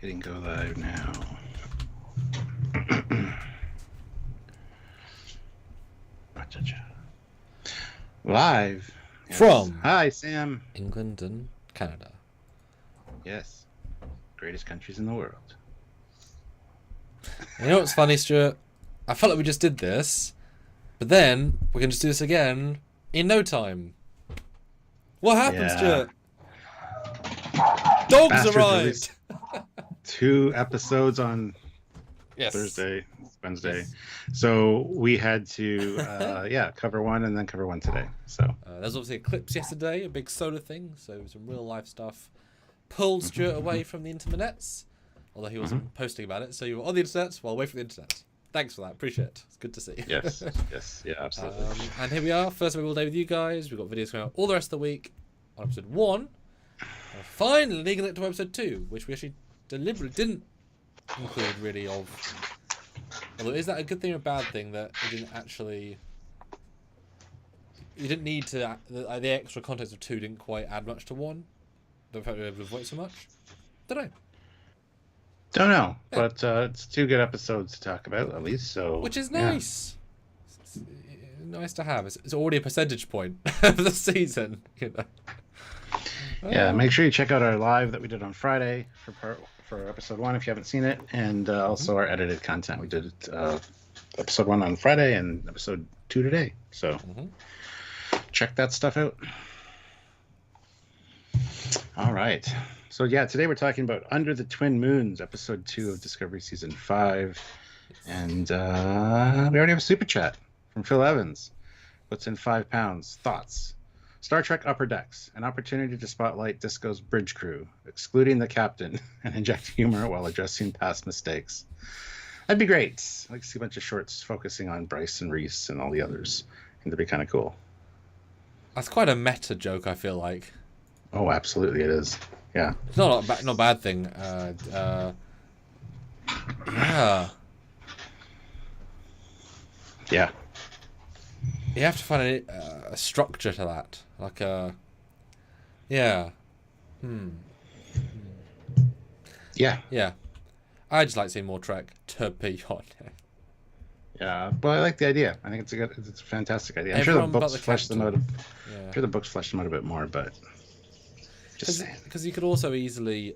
Hitting go live now. Live yes. From Hi, Sam. England and Canada. Yes, greatest countries in the world. You know what's funny, Stuart? I felt like we just did this, but then we can just do this again in no time. What happened, Stuart? Dogs Bastards arrived. 2 episodes on Thursday, Wednesday. So we had to, cover one and then cover one today. So there's obviously eclipse yesterday, a big solar thing. So some real life stuff pulled Stuart away from the internets, although he wasn't posting about it. So you were on the internet while away from the internet. Thanks for that. Appreciate it. It's good to see. Yes, yeah, absolutely. And here we are, first week all day with you guys. We've got videos coming out all the rest of the week on episode 1. And finally getting it to episode 2, which we actually deliberately didn't include really of. Although is that a good thing or a bad thing that it didn't actually? You didn't need to. The extra context of 2 didn't quite add much to 1. The fact we were able to avoid so much. Don't know, but it's 2 good episodes to talk about at least. So which is nice. Yeah. It's nice to have. It's already a percentage point of the season, you know. Yeah, make sure you check out our live that we did on Friday for episode 1 if you haven't seen it, and also our edited content. We did episode 1 on Friday and episode 2 today. So check that stuff out. All right. So yeah, today we're talking about Under the Twin Moons, episode 2 of Discovery Season 5. And we already have a super chat from Phil Evans. Puts in £5. Thoughts? Star Trek Upper Decks, an opportunity to spotlight Disco's bridge crew, excluding the captain, and inject humor while addressing past mistakes. That'd be great. I'd like to see a bunch of shorts focusing on Bryce and Reese and all the others. I think that'd be kind of cool. That's quite a meta joke, I feel like. Oh, absolutely it is. Yeah. It's not a bad thing. Yeah. Yeah. You have to find a structure to that. Like a... Yeah. Yeah. Yeah. I just like seeing more Trek, to be honest. Yeah, but I like the idea. I think it's a fantastic idea. I'm sure the books flesh them out. I'm sure the books flesh them out a bit more, but just saying. Because you could also easily,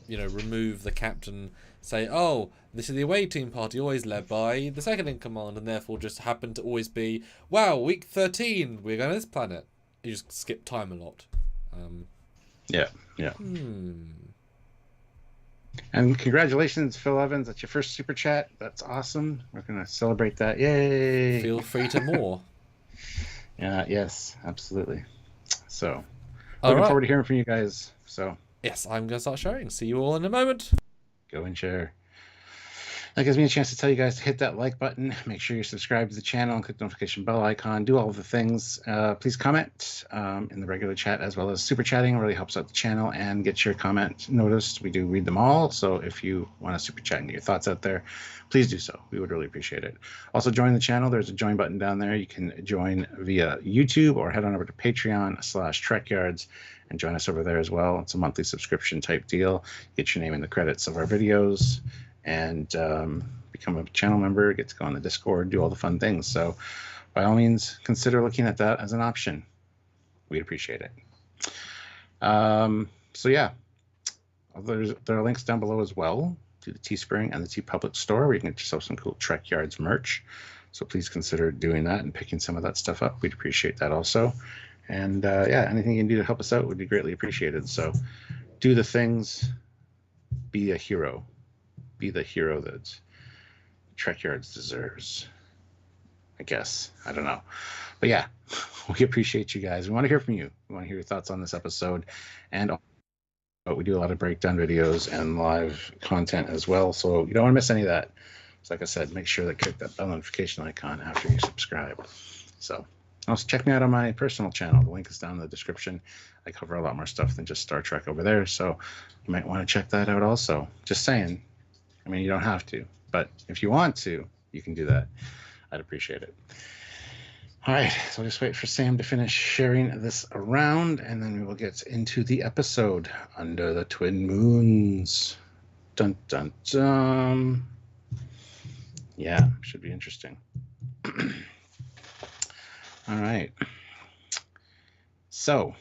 remove the captain. Say, oh, this is the away team party, always led by the second in command, and therefore just happen to always be, wow, week 13, we're going to this planet. You just skip time a lot. Yeah. And congratulations, Phil Evans. That's your first super chat. That's awesome. We're going to celebrate that. Yay! Feel free to more. Yes, absolutely. So, looking forward to hearing from you guys. So, yes, I'm going to start sharing. See you all in a moment. Go and share. That gives me a chance to tell you guys to hit that like button. Make sure you subscribe to the channel and click the notification bell icon. Do all of the things. Please comment in the regular chat as well as super chatting. It really helps out the channel and get your comment noticed. We do read them all. So if you want to super chat and get your thoughts out there, please do so. We would really appreciate it. Also join the channel. There's a join button down there. You can join via YouTube or head on over to Patreon/Trekyards and join us over there as well. It's a monthly subscription type deal. Get your name in the credits of our videos and become a channel member, get to go on the Discord, do all the fun things. So by all means, consider looking at that as an option. We'd appreciate it. So yeah, there are links down below as well to the Teespring and the TeePublic store where you can get yourself some cool Trekyards merch. So please consider doing that and picking some of that stuff up. We'd appreciate that also. And anything you can do to help us out would be greatly appreciated. So do the things, be a hero. Be the hero that Trekyards deserves, I guess. I don't know. But yeah, we appreciate you guys. We want to hear from you. We want to hear your thoughts on this episode. And we do a lot of breakdown videos and live content as well. So you don't want to miss any of that. So like I said, make sure that click that bell notification icon after you subscribe. So also check me out on my personal channel. The link is down in the description. I cover a lot more stuff than just Star Trek over there. So you might want to check that out also. Just saying. I mean, you don't have to, but if you want to, you can do that. I'd appreciate it. All right, so just wait for Sam to finish sharing this around, and then we will get into the episode Under the Twin Moons. Dun dun dun. Yeah, should be interesting. All right. So.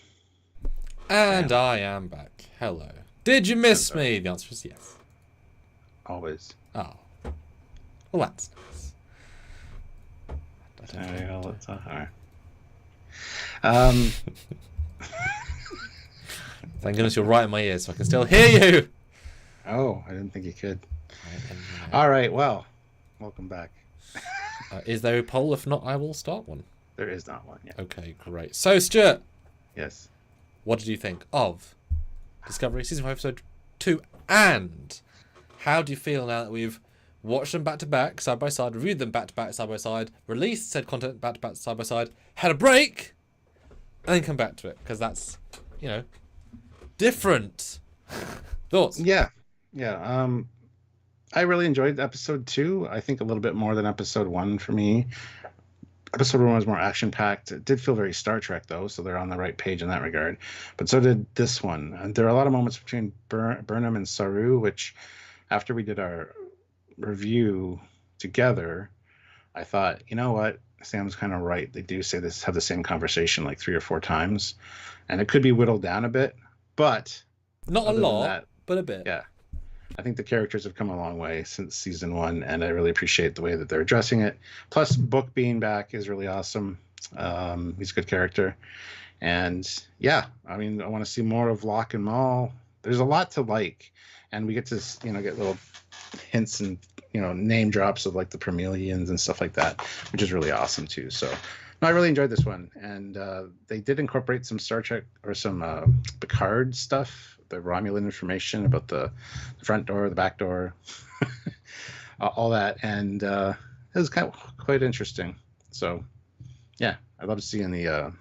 And Sam. I am back. Hello. Did you miss me? The answer is yes. Always. Oh. Well, that's nice. All right. Thank goodness you're right in my ears so I can still hear you. Oh, I didn't think you could. All right, well, welcome back. Is there a poll? If not, I will start one. There is not one yet. Okay, great. So, Stuart. Yes. What did you think of Discovery Season 5 Episode 2? And how do you feel now that we've watched them back-to-back, side-by-side, reviewed them back-to-back, side-by-side, released said content back-to-back, side-by-side, had a break, and then come back to it? Because that's, you know, different. Thoughts? Yeah. I really enjoyed episode 2. I think a little bit more than episode 1 for me. Episode 1 was more action-packed. It did feel very Star Trek, though, so they're on the right page in that regard. But so did this one. And there are a lot of moments between Burnham and Saru, which, after we did our review together, I thought, you know what? Sam's kind of right. They do have the same conversation like 3 or 4 times. And it could be whittled down a bit, but... Not a lot, but a bit. Yeah. I think the characters have come a long way since season 1, and I really appreciate the way that they're addressing it. Plus, Book being back is really awesome. He's a good character. And yeah, I mean, I want to see more of Locke and Maul. There's a lot to like, and we get to, get little hints and, name drops of like the Promelians and stuff like that, which is really awesome too. So no, I really enjoyed this one. And they did incorporate some Star Trek or some Picard stuff, the Romulan information about the front door, the back door, all that. And it was quite interesting. So yeah, I'd love to see in the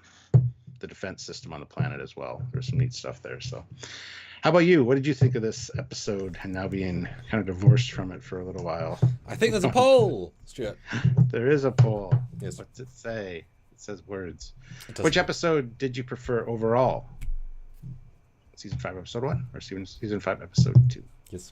defense system on the planet as well. There's some neat stuff there. So how about you? What did you think of this episode and now being kind of divorced from it for a little while? I think there's a poll, Stuart. There is a poll. Yes. What's it say? It says words. Which episode did you prefer overall? Season 5, episode 1, or season 5, episode 2? Yes.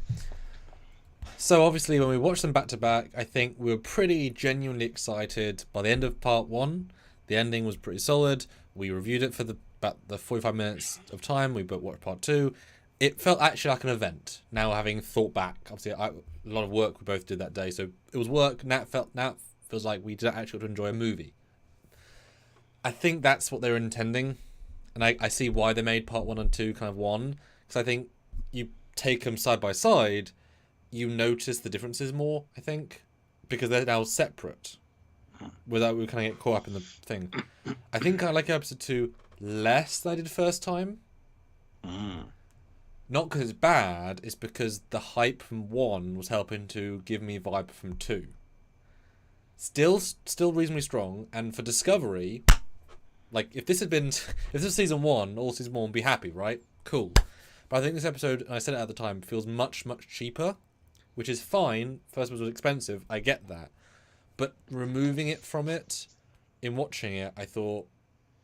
So obviously when we watched them back to back, I think we were pretty genuinely excited by the end of part 1. The ending was pretty solid. We reviewed it for about the 45 minutes of time. We watched part 2. It felt actually like an event. Now having thought back, obviously a lot of work we both did that day, so it was work. Now it feels like we did actually enjoy a movie. I think that's what they were intending. And I see why they made part 1 and 2 kind of one. Because I think you take them side by side, you notice the differences more, I think. Because they're now separate. Without we kind of get caught up in the thing. I think I like episode 2 less than I did first time. Not because it's bad, it's because the hype from 1 was helping to give me vibe from 2. Still reasonably strong. And for Discovery... Like, if this was season 1, all season 1 would be happy, right? Cool. But I think this episode, and I said it at the time, feels much, much cheaper, which is fine. First episode was expensive, I get that. But removing it from it, in watching it, I thought,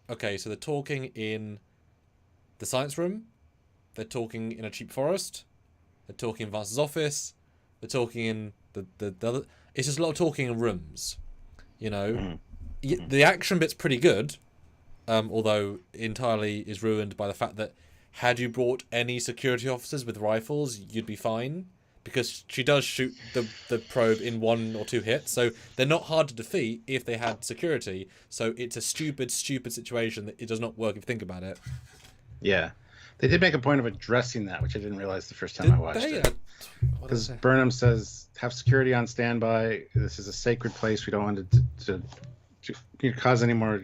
okay, so they're talking in the science room, they're talking in a cheap forest, they're talking in Vance's office, they're talking in the other... It's just a lot of talking in rooms, The action bit's pretty good, although entirely is ruined by the fact that had you brought any security officers with rifles, you'd be fine. Because she does shoot the probe in 1 or 2 hits, so they're not hard to defeat if they had security. So it's a stupid situation that it does not work if you think about it. Yeah. They did make a point of addressing that, which I didn't realize the first time I watched it. Because Burnham says, have security on standby. This is a sacred place. We don't want to cause any more...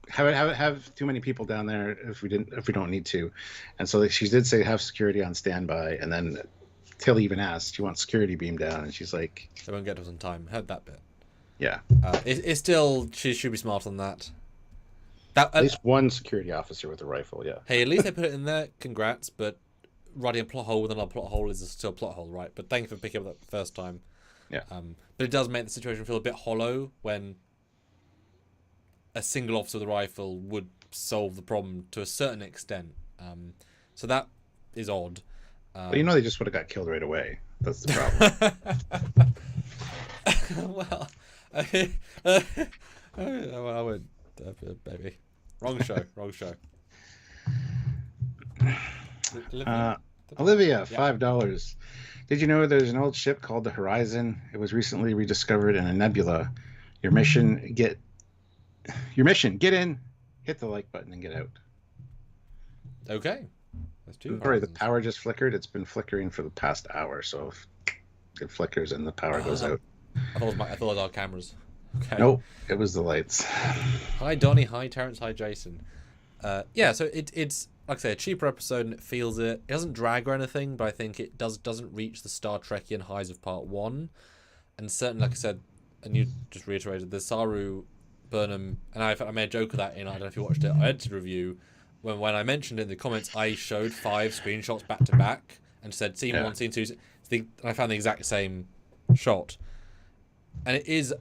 Have too many people down there if we don't need to. And so she did say have security on standby, and then Tilly even asked, "Do you want security beam down?" And she's like, "They won't get us on time." Heard that bit. Yeah. It's still she should be smart on that. At least one security officer with a rifle. Yeah. Hey, at least they put it in there. Congrats, but writing a plot hole with another plot hole is still a plot hole, right? But thank you for picking up that first time. Yeah. But it does make the situation feel a bit hollow when a single officer with a rifle would solve the problem to a certain extent. So that is odd. But they just would have got killed right away. That's the problem. Well, I would, maybe. Wrong show. Olivia, $5. Did you know there's an old ship called the Horizon? It was recently rediscovered in a nebula. Your mission, get in, hit the like button, and get out. Okay. That's two. Sorry, the power just flickered. It's been flickering for the past hour, so if it flickers and the power goes out. I thought it was our cameras. Okay. Nope, it was the lights. Hi Donnie, hi Terrence, hi Jason. Yeah, so it's like I say, a cheaper episode, and it feels it. It doesn't drag or anything, but I think it doesn't reach the Star Trekian highs of part 1. And certainly, like I said, and you just reiterated, the Saru Burnham, and I made a joke of that in, I don't know if you watched it, I edited a review. When I mentioned it in the comments, I showed 5 screenshots back to back and said scene 1, scene 2, and I found the exact same shot. And it is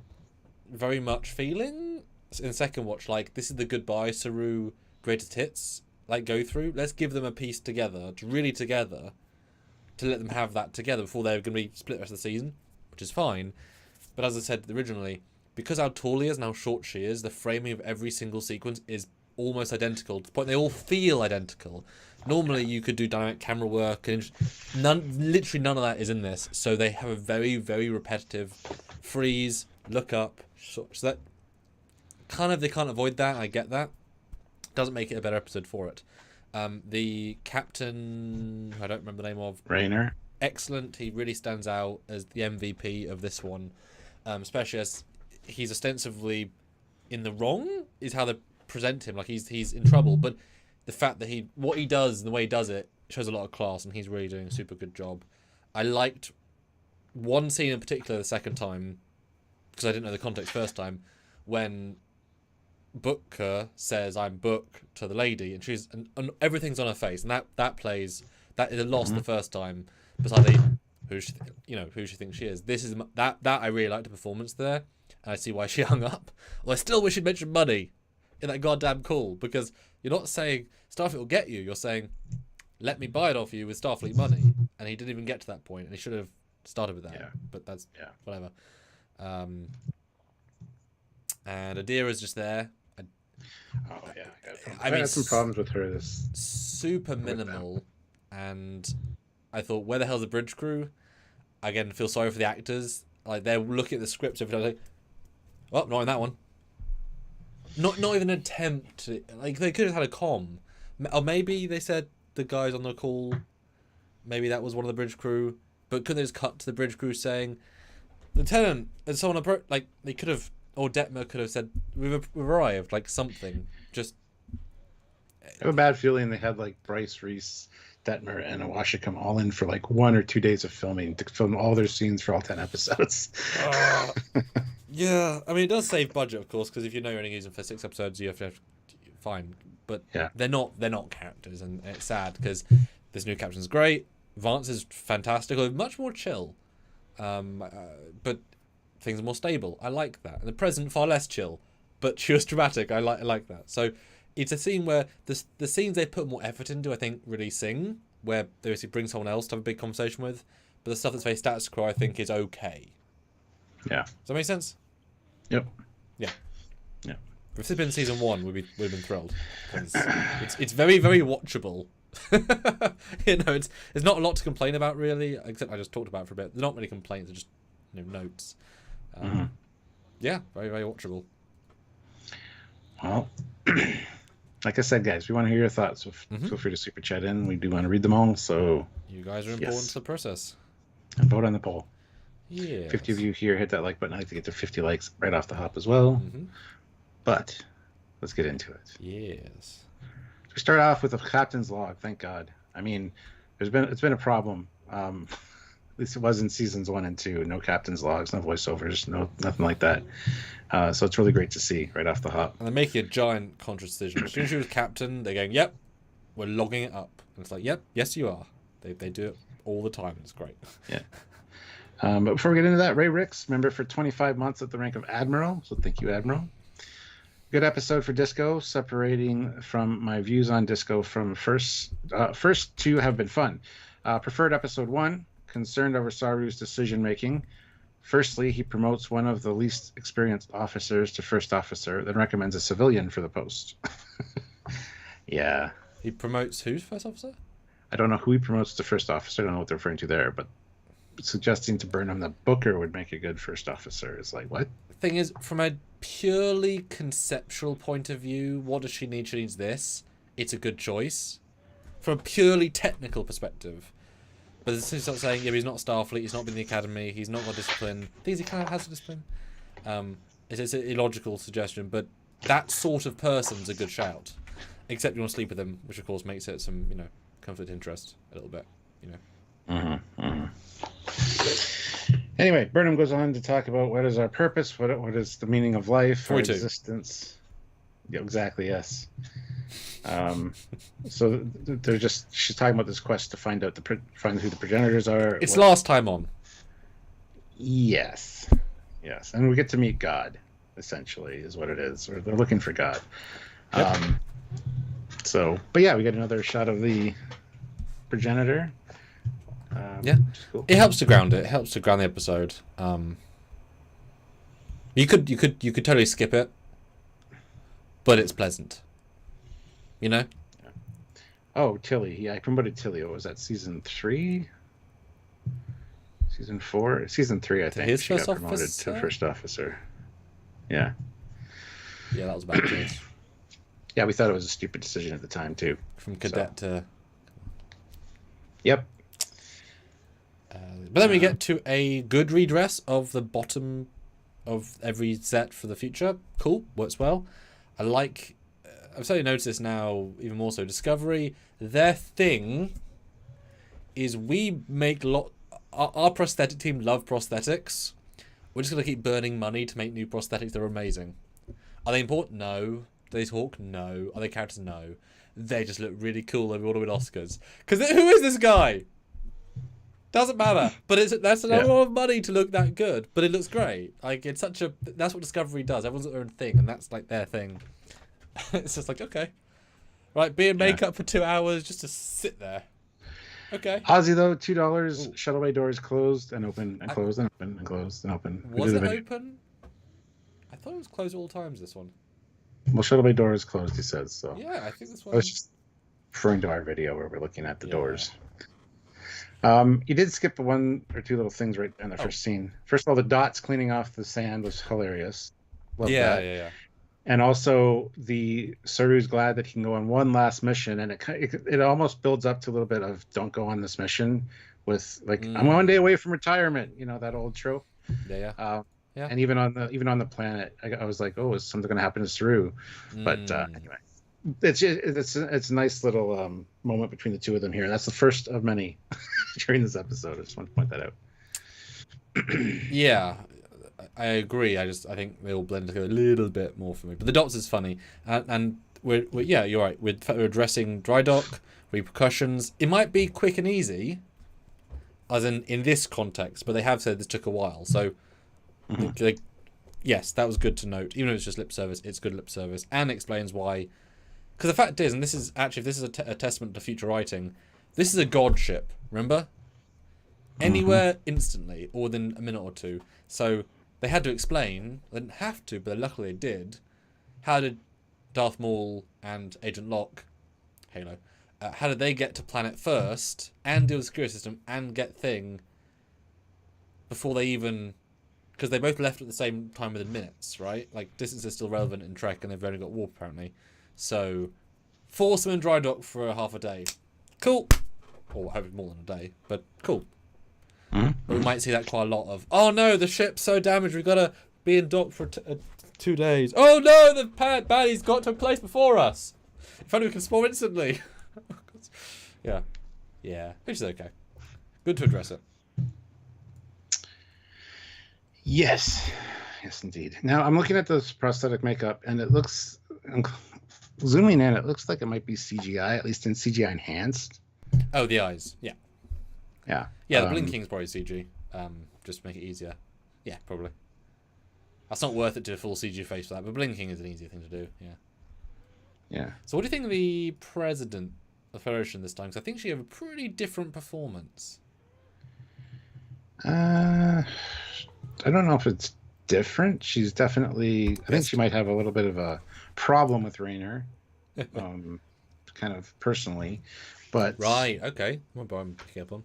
very much feeling in the second watch like this is the goodbye Saru greatest hits go through. Let's give them a piece together, really together, to let them have that together before they're going to be split the rest of the season, which is fine. But as I said originally, because how tall he is and how short she is, the framing of every single sequence is almost identical to the point they all feel identical. Normally you could do dynamic camera work and literally none of that is in this, so they have a very, very repetitive freeze, look up, so that kind of, they can't avoid that. I get that. Doesn't make it a better episode for it. The captain, I don't remember the name of, Rainer, excellent. He really stands out as the MVP of this one, especially as he's ostensibly in the wrong is how they present him, like he's in trouble, but the fact that what he does and the way he does it shows a lot of class, and he's really doing a super good job. I liked one scene in particular the second time, because I didn't know the context first time, when Booker says I'm Book to the lady, and everything's on her face, and that plays, that is a loss the first time, besides who she thinks she is. This is that I really liked the performance there, and I see why she hung up. Well, I still wish she'd mentioned money in that goddamn call, because you're not saying Starfleet will get you, you're saying let me buy it off you with Starfleet money, and he didn't even get to that point, and he should have started with that. But that's whatever. And Adira's just there. I had some problems with her. This super minimal, and I thought, where the hell's the bridge crew? Again, feel sorry for the actors. Like, they're looking at the scripts every time, like, oh, not in that one. Not even an attempt to, like, they could have had a comm. Or maybe they said the guys on the call, maybe that was one of the bridge crew, but couldn't they just cut to the bridge crew saying, Lieutenant, and someone like, they could have, or Detmer could have said, we've arrived, like something. Just, I have a bad feeling they had like Bryce, Reese, Detmer, and Awashikam all in for like 1 or 2 days of filming to film all their scenes for all 10 episodes. Yeah, I mean, it does save budget, of course, because if you know you're only using for 6 episodes, you have to fine. But they're not characters, and it's sad because this new captain's great. Vance is fantastic, or much more chill, but things are more stable. I like that. And the President far less chill, but she was dramatic. I like that. So it's a scene where the scenes they put more effort into, I think, really sing, where they basically bring someone else to have a big conversation with. But the stuff that's very status quo, I think, is okay. Yeah. Does that make sense? Yep. Yeah. Yeah. If this had been season 1, we'd have been thrilled. It's very, very watchable. It's there's not a lot to complain about, really, except I just talked about it for a bit. They're not really complaints, they're just notes. Yeah, very, very watchable. Well, like I said, guys, we want to hear your thoughts. So feel free to super chat in. We do want to read them all. So you guys are important to the process. And vote on the poll. Yeah. 50 of you here, hit that like button. I'd like to get to 50 likes right off the hop as well. But let's get into it. Yes. We start off with a captain's log. Thank God. I mean, it's been a problem. At least it was in seasons 1 and 2. No captain's logs, no voiceovers, nothing like that. So it's really great to see right off the hop. And they're making a giant conscious decision. As soon as she was captain, they're going, "Yep, we're logging it up." And it's like, "Yep, yes you are." They do it all the time. It's great. Yeah. But before we get into that, Ray Ricks, member for 25 months at the rank of Admiral. So thank you, Admiral. Good episode for Disco, separating from my views on Disco from first two have been fun. Preferred episode 1, concerned over Saru's decision making. Firstly, he promotes one of the least experienced officers to first officer, then recommends a civilian for the post. Yeah. He promotes who to first officer? I don't know who he promotes to first officer. I don't know what they're referring to there, but suggesting to Burnham that Booker would make a good first officer is like, what? The thing is, from a purely conceptual point of view, what does she need? She needs this. It's a good choice. From a purely technical perspective. But as soon as you start saying, yeah, he's not Starfleet, he's not been in the Academy, he's not got discipline. Things he kind of has a discipline. It's an illogical suggestion, but that sort of person's a good shout. Except you want to sleep with him, which of course makes it some, conflict of interest a little bit, Anyway, Burnham goes on to talk about what is our purpose, what is the meaning of life, our 42. existence. Yeah, exactly, yes. So she's talking about this quest to find out find who the progenitors are. It's last time on. Yes, and we get to meet God, essentially, is what it is. Or they're looking for God. Yep. But yeah, we get another shot of the progenitor. Yeah, cool. It helps to ground it. It helps to ground the episode. You could totally skip it, but it's pleasant. Yeah. Oh, Tilly. Yeah, I promoted Tilly. What was that? Season 3? Season 4? Season 3, I think. His she first got promoted officer? to first officer. Yeah. Yeah, that was a bad choice. Yeah, we thought it was a stupid decision at the time too. From cadet to. Yep. But then we get to a good redress of the bottom of every set for the future. Cool, works well. I like. I've certainly noticed this now even more so. Discovery, their thing is we make our prosthetic team love prosthetics. We're just gonna keep burning money to make new prosthetics. They're amazing. Are they important? No. Do they talk? No. Are they characters? No. They just look really cool and we want to win Oscars. Because who is this guy? Doesn't matter. But that's a lot of money to look that good. But it looks great. Like that's what Discovery does. Everyone's got their own thing, and that's like their thing. It's just like, okay. Right, be in makeup for 2 hours just to sit there. Okay. Aussie though, $2. Shuttle bay doors closed and open and closed and open and closed and open. Was it open? I thought it was closed all times, this one. Well, shuttle bay door is closed, he says. So yeah, I think this one. I was just referring to our video where we're looking at the doors. You did skip one or two little things right in the first scene. First of all, the dots cleaning off the sand was hilarious. Love that. Yeah. And also, Saru's glad that he can go on one last mission, and it almost builds up to a little bit of "don't go on this mission," with like I'm 1 day away from retirement. That old trope. Yeah. And even on the planet, I was like, oh, is something going to happen to Saru? But anyway, it's a nice little moment between the two of them here. That's the first of many during this episode. I just want to point that out. Yeah, I agree. I think they all blend together a little bit more for me. But the dots is funny, and we're you're right. We're addressing dry dock repercussions. It might be quick and easy, as in this context, but they have said this took a while. So, yes, that was good to note. Even if it's just lip service, it's good lip service and explains why. Because the fact is, and this is actually, if this is a testament to future writing, this is a god ship. Remember, anywhere instantly or within a minute or two. So they had to explain. They didn't have to, but luckily they did. How did Darth Maul and Agent Locke, Halo, how did they get to planet first and deal with the security system and get thing before they even? Because they both left at the same time within minutes, right? Like distance is still relevant in Trek, and they've only got warp apparently. So, force them in dry dock for half a day. Cool. Or I hope more than a day, but cool. But we might see that quite a lot of, oh no, the ship's so damaged, we've got to be in dock for 2 days. Oh no, the baddie's got to a place before us. If only we can spawn instantly. Yeah, which is okay. Good to address it. Yes, indeed. Now I'm looking at this prosthetic makeup, and it looks, zooming in, it looks like it might be CGI, at least in CGI enhanced. Oh, the eyes. Yeah. Yeah. Yeah, the blinking's probably CG. Just to make it easier. Yeah, probably. That's not worth it to do a full CG face for that, but blinking is an easier thing to do. Yeah. Yeah. So what do you think of the president of the Federation this time? Because I think she gave a pretty different performance. I don't know if it's different. She's definitely. I think she might have a little bit of a problem with Rayner, kind of personally, but right. Okay. I'm picking up on.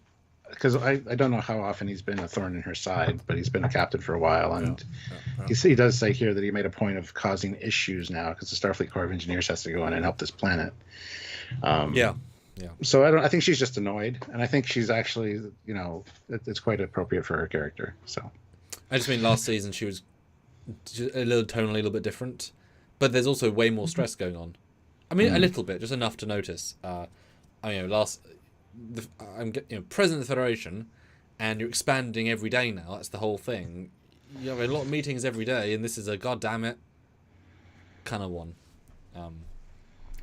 Because I don't know how often he's been a thorn in her side, but he's been a captain for a while, and he does say here that he made a point of causing issues now because the Starfleet Corps of Engineers has to go in and help this planet. Yeah. So I think she's just annoyed, and I think she's actually, it's quite appropriate for her character. So I just mean last season she was a little tonally a little bit different, but there's also way more stress going on. I mean, a little bit, just enough to notice. I'm president of the Federation, and you're expanding every day now. That's the whole thing. You have a lot of meetings every day, and this is a goddamn it kind of one.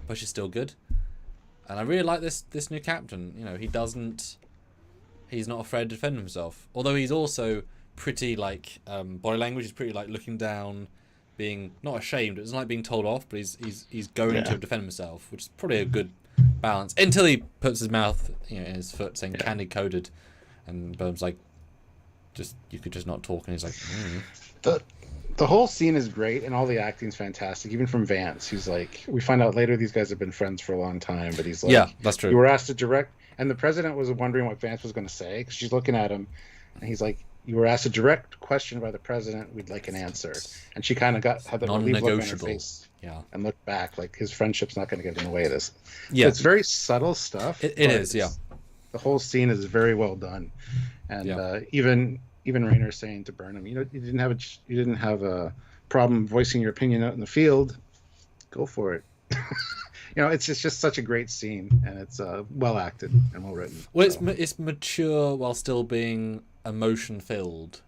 But she's still good, and I really like this new captain. He's not afraid to defend himself. Although he's also pretty body language is pretty looking down, being not ashamed. It's not like being told off, but he's going to defend himself, which is probably a good balance until he puts his mouth in his foot saying candy coated, and Burnham's like, you could just not talk, and he's like the whole scene is great, and all the acting's fantastic, even from Vance, who's like, we find out later these guys have been friends for a long time, but he's like, yeah, that's true. You were asked to direct, and the president was wondering what Vance was going to say because she's looking at him, and he's like, you were asked a direct question by the president, we'd like an answer. And she kind of had that relief look on her face. Yeah. And looked back, like his friendship's not going to get in the way of this. Yeah. So it's very subtle stuff. It is, yeah. The whole scene is very well done. And even Rayner saying to Burnham, you didn't have a problem voicing your opinion out in the field. Go for it. It's just such a great scene, and it's well acted and well written. Well, it's mature while still being emotion filled,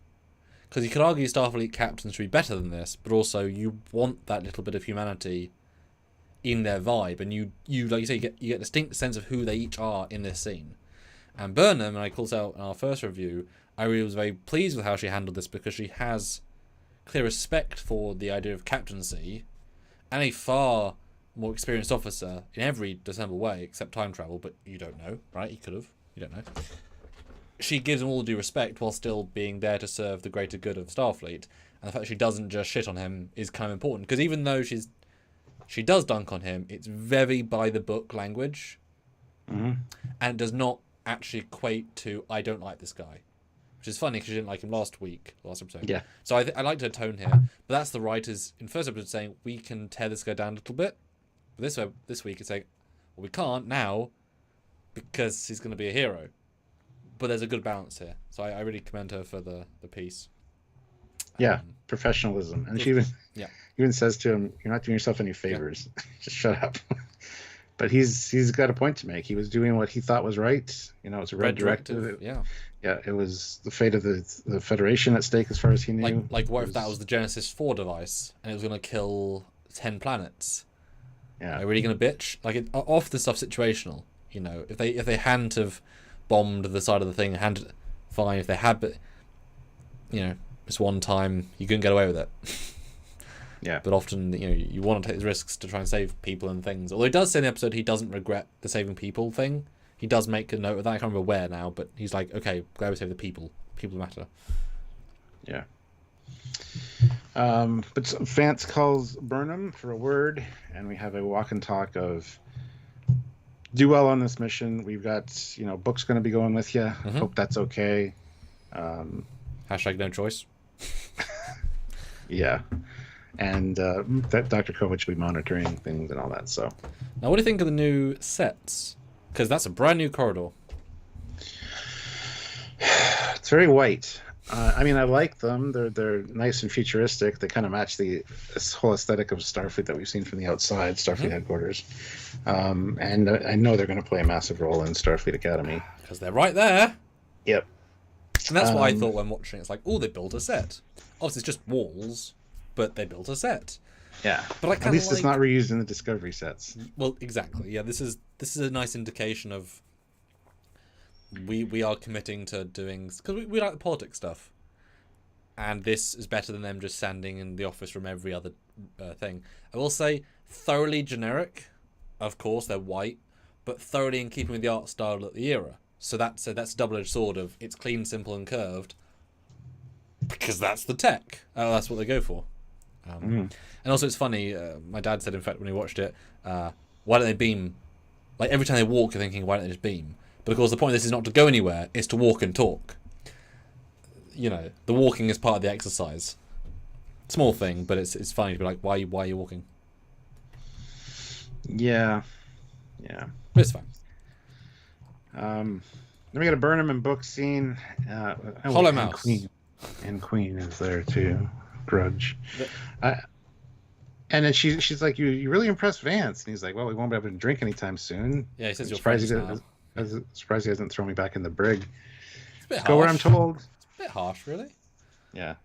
because you could argue Starfleet captains should be better than this, but also you want that little bit of humanity in their vibe, and you like you say, you get a distinct sense of who they each are in this scene. And Burnham, and I called out in our first review, I really was very pleased with how she handled this, because she has clear respect for the idea of captaincy, and a far more experienced officer in every discernible way, except time travel, but you don't know, right? He could have. You don't know. She gives him all due respect while still being there to serve the greater good of Starfleet, and the fact that she doesn't just shit on him is kind of important, because even though she does dunk on him, it's very by the book language, and it does not actually equate to I don't like this guy, which is funny because she didn't like him last episode. Yeah. So I liked her tone here, but that's the writers in first episode saying we can tear this guy down a little bit, but this week it's saying, well, we can't now because he's going to be a hero. But there's a good balance here, so I really commend her for the piece. Yeah, professionalism, and she even says to him, "You're not doing yourself any favors. Just shut up." But he's got a point to make. He was doing what he thought was right. It's a red directive. Yeah. It was the fate of the Federation at stake, as far as he knew. What if that was the Genesis 4 device and it was going to kill 10 planets? Yeah. Are you really going to bitch? Off the stuff situational. If they hadn't have bombed the side of the thing, fine if they had, but this one time you couldn't get away with it. Yeah. But often you want to take the risks to try and save people and things. Although he does say in the episode he doesn't regret the saving people thing. He does make a note of that. I can't remember where now, but he's like, okay, glad we saved the people. People matter. Yeah. But Vance calls Burnham for a word, and we have a walk and talk of do well on this mission. We've got, Book's going to be going with you. Hope that's okay. Hashtag no choice. Yeah. And that Dr. Kovic will be monitoring things and all that. So now, what do you think of the new sets? Because that's a brand new corridor. It's very white. I like them. They're nice and futuristic. They kind of match this whole aesthetic of Starfleet that we've seen from the outside, Starfleet headquarters. And I know they're going to play a massive role in Starfleet Academy. Because they're right there. Yep. And that's what I thought when watching it. It's like, oh, they built a set. Obviously, it's just walls, but they built a set. Yeah. But at least it's not reused in the Discovery sets. Well, exactly. Yeah, this is a nice indication of we are committing to doing, because we like the politics stuff, and this is better than them just standing in the office room every other thing. I will say, thoroughly generic. Of course, they're white, but thoroughly in keeping with the art style of the era. So that's a double-edged sword of it's clean, simple, and curved, because that's the tech. That's what they go for. And also, it's funny. My dad said, in fact, when he watched it, why don't they beam? Like every time they walk, you're thinking, why don't they just beam? But of course, the point of this is not to go anywhere; it's to walk and talk. You know, the walking is part of the exercise. Small thing, but it's funny to be like, why are you walking? Yeah. But it's fine. Then we got a Burnham and Book scene. Hollow and Mouse. Queen is there too. Grudge. And then she's like, you really impressed Vance. And he's like, well, we won't be able to drink anytime soon. Yeah, he says you're surprised friends now. Surprised he hasn't thrown me back in the brig. It's a bit harsh. Go where I'm told. It's a bit harsh, really. Yeah.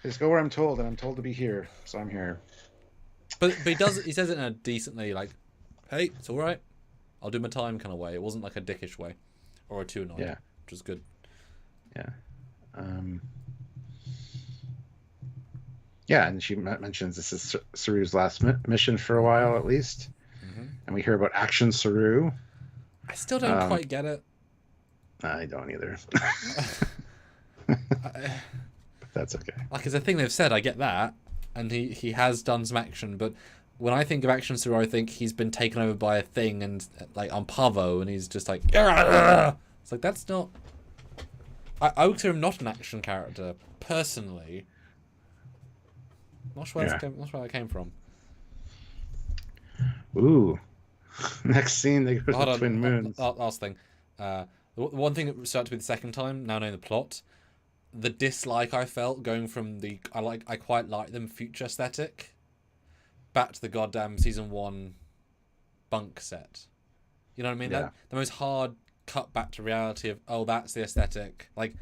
Just go where I'm told, and I'm told to be here, so I'm here. But he says it in a decently, like, hey, it's all right. I'll do my time kind of way. It wasn't like a dickish way. Or a too annoying. Yeah. Which was good. Yeah. Yeah, and she mentions this is Saru's last mission for a while, at least. And we hear about Action Saru. I still don't quite get it. I don't either. But that's okay. Like, it's a thing they've said, I get that. And he has done some action, but when I think of Action Saru, I think he's been taken over by a thing and, like, on Pavo, and he's just like, Argh! It's like, that's not... I would consider him not an action character, personally. Not sure where that came from. Ooh. Next scene, they go to the Twin Moons. Last thing. The one thing that started to be the second time, now knowing the plot, the dislike I felt going from the I quite like them future aesthetic back to the goddamn season 1 bunk set. You know what I mean? Yeah. The most hard cut back to reality of, oh, that's the aesthetic. Like,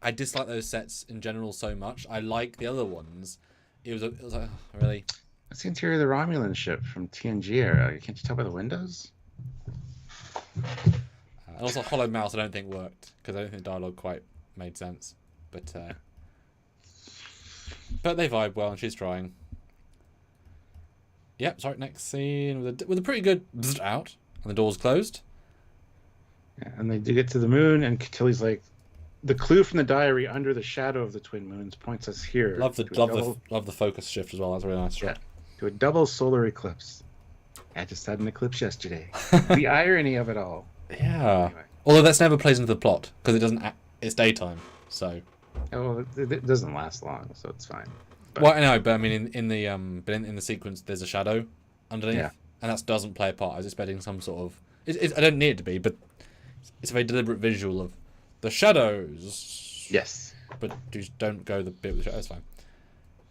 I dislike those sets in general so much. I like the other ones. It was like, oh, really? That's the interior of the Romulan ship from TNG era. Can't you tell by the windows? And also, Hollow Mouse I don't think worked, because I don't think dialogue quite made sense. But they vibe well, and she's trying. Yep, sorry, next scene with a pretty good bzzzt out, and the door's closed. Yeah, and they do get to the moon, and Tilly's like, the clue from the diary under the shadow of the Twin Moons points us here. Love the focus shift as well. That's really nice. Yeah, to a double solar eclipse. I just had an eclipse yesterday. The irony of it all. Yeah. Anyway. Although that's never plays into the plot because it doesn't. It's daytime, so. Oh, it doesn't last long, so it's fine. But... Well, I know, but I mean, in the sequence, there's a shadow underneath, yeah. And that doesn't play a part. I was expecting some sort of. I don't need it to be, but it's a very deliberate visual of the shadows. Yes. But just don't go the bit with the shadows. Fine.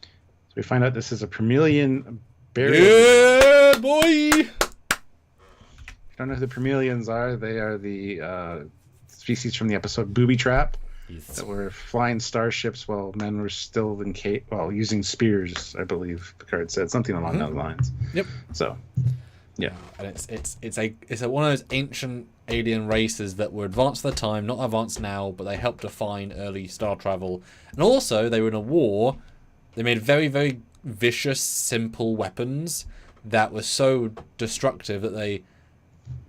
So we find out this is a Permelian burial. Yeah, boy. If you don't know who the Permelians are, they are the species from the episode Booby Trap. That were flying starships while men were still using spears, I believe Picard said, something along those lines. Yep. So, yeah. And it's one of those ancient alien races that were advanced at the time, not advanced now, but they helped define early star travel. And also, they were in a war. They made very, very vicious, simple weapons that were so destructive that they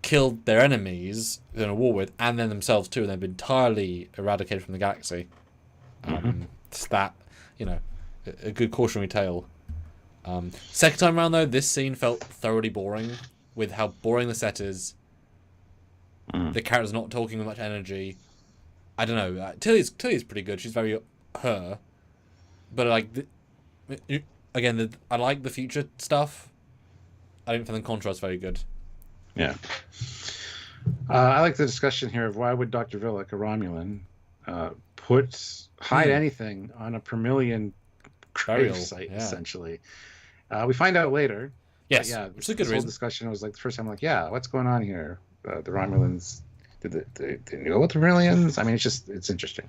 killed their enemies in a war with, and then themselves too, and they've been entirely eradicated from the galaxy. It's that, a good cautionary tale. Second time around, though, this scene felt thoroughly boring, with how boring the set is. The character's not talking with much energy. I don't know. Tilly's pretty good. She's very her. But I like the future stuff. I don't find the contrast very good. Yeah. I like the discussion here of why would Dr. Villick, a Romulan, hide anything on a Permelian grave site, essentially. We find out later. Yes, yeah, which is a good reason. Whole discussion was like the first time, like, yeah, what's going on here? The Romulans, did they know about the Permelians? I mean, it's interesting.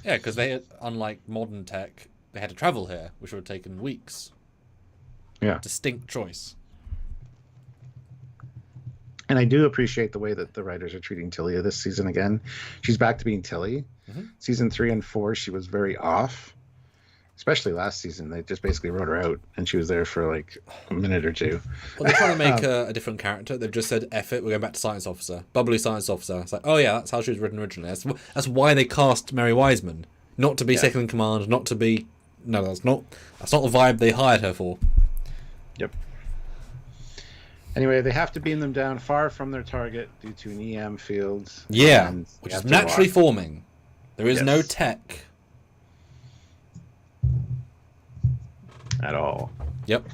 Yeah, because they, unlike modern tech, they had to travel here, which would have taken weeks. Yeah. Distinct choice. And I do appreciate the way that the writers are treating Tilly this season again. She's back to being Tilly. Season 3 and 4, she was very off. Especially last season, they just basically wrote her out, and she was there for like a minute or two. Well, they're trying to make a different character. They've just said, F it, we're going back to science officer. Bubbly science officer. It's like, oh yeah, that's how she was written originally. That's why they cast Mary Wiseman. Not to be second in command, not to be... No, that's not the vibe they hired her for. Yep. Anyway, they have to beam them down far from their target due to an EM field. Yeah, which is naturally forming. There is no tech. At all. Yep.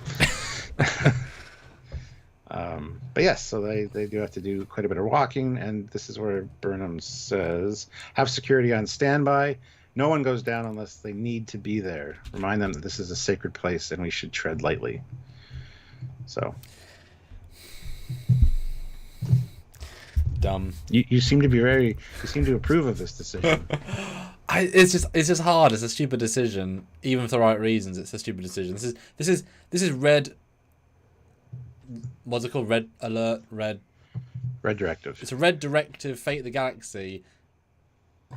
But yes, so they do have to do quite a bit of walking, and this is where Burnham says, have security on standby. No one goes down unless they need to be there. Remind them that this is a sacred place and we should tread lightly. So... Dumb. You seem to approve of this decision. It's just hard. It's a stupid decision, even for the right reasons. It's a stupid decision. This is red. What's it called? Red alert. Red directive. It's a red directive. Fate of the Galaxy.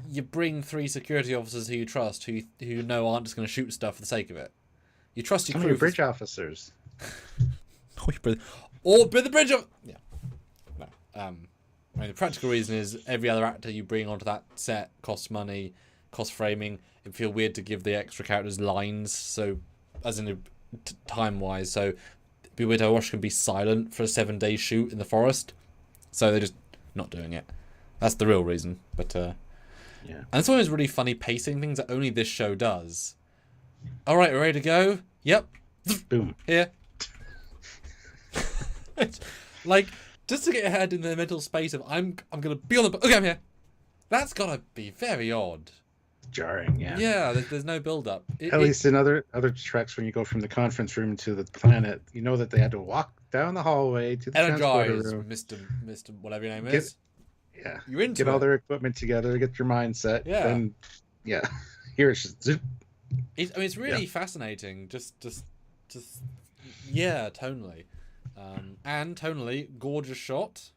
You bring 3 security officers who you trust, who you know aren't just going to shoot stuff for the sake of it. You trust your crew. Your bridge officers. Or the bridge of... Yeah. No. I mean, the practical reason is every other actor you bring onto that set costs money, costs framing. It'd feel weird to give the extra characters lines, so as in time-wise. So it'd be weird to watch them be silent for a 7-day shoot in the forest. So they're just not doing it. That's the real reason. But yeah. And it's one of those really funny pacing things that only this show does. All right, we're ready to go. Yep. Boom. Here. Like, just to get your head in the mental space of I'm gonna be on the... Okay, I'm here. That's gotta be very odd. Jarring, yeah. Yeah, there's no build-up. At least in other treks, when you go from the conference room to the planet, you know that they had to walk down the hallway to the transporter room. Mr. Whatever your name is. Yeah. You're into Get all their equipment together, get your mindset. Yeah. Then, yeah. Here it's just... it's really fascinating. Just yeah, tonally. And tonally, gorgeous shot.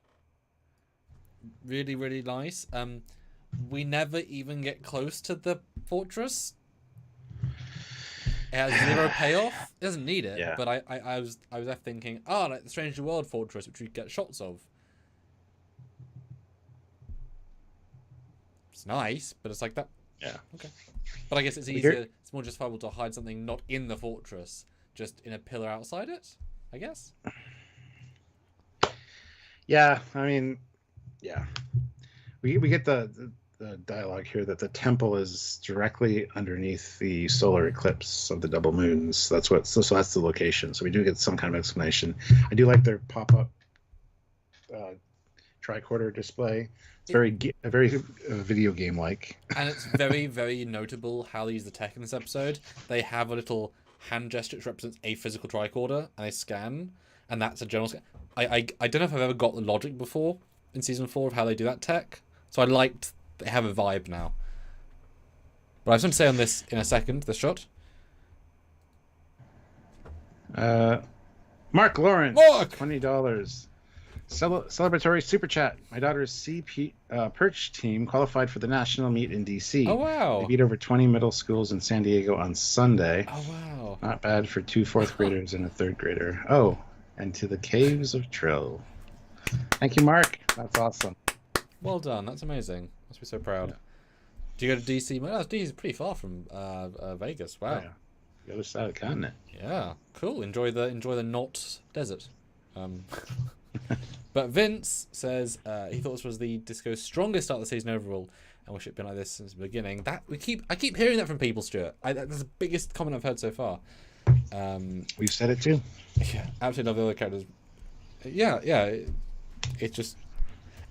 Really, really nice. We never even get close to the fortress. It has 0 payoff. It doesn't need it. Yeah. But I was left thinking, like the Strange New World fortress, which we get shots of. It's nice, but it's like that. Yeah. Okay. But I guess it's easier. It's more justifiable to hide something not in the fortress, just in a pillar outside it, I guess. Yeah, I mean, yeah. We get the dialogue here that the temple is directly underneath the solar eclipse of the double moons. So that's the location. So we do get some kind of explanation. I do like their pop-up tricorder display. It's very video game like. And it's very, very notable how they use the tech in this episode. They have a little hand gesture which represents a physical tricorder, and they scan, and that's a general scan. I don't know if I've ever got the logic before in season 4 of how they do that tech. So I liked they have a vibe now. But I have something to say on this in a second, this shot. Mark Lawrence, $20. Celebratory super chat. My daughter's CP Perch team qualified for the national meet in DC. Oh wow! They beat over 20 middle schools in San Diego on Sunday. Oh wow! Not bad for 2 4th graders and a 3rd grader. Oh, and to the caves of Trill. Thank you, Mark. That's awesome. Well done. That's amazing. Must be so proud. Yeah. Do you go to DC? Well, DC is pretty far from Vegas. Wow. Oh, yeah. The other side of the continent. Yeah. Cool. Enjoy the not desert. But Vince says he thought this was the Disco's strongest start of the season overall, and wish it'd been like this since the beginning. I keep hearing that from people, Stuart. That's the biggest comment I've heard so far. We've said it too. Yeah, absolutely love the other characters. Yeah. It's just,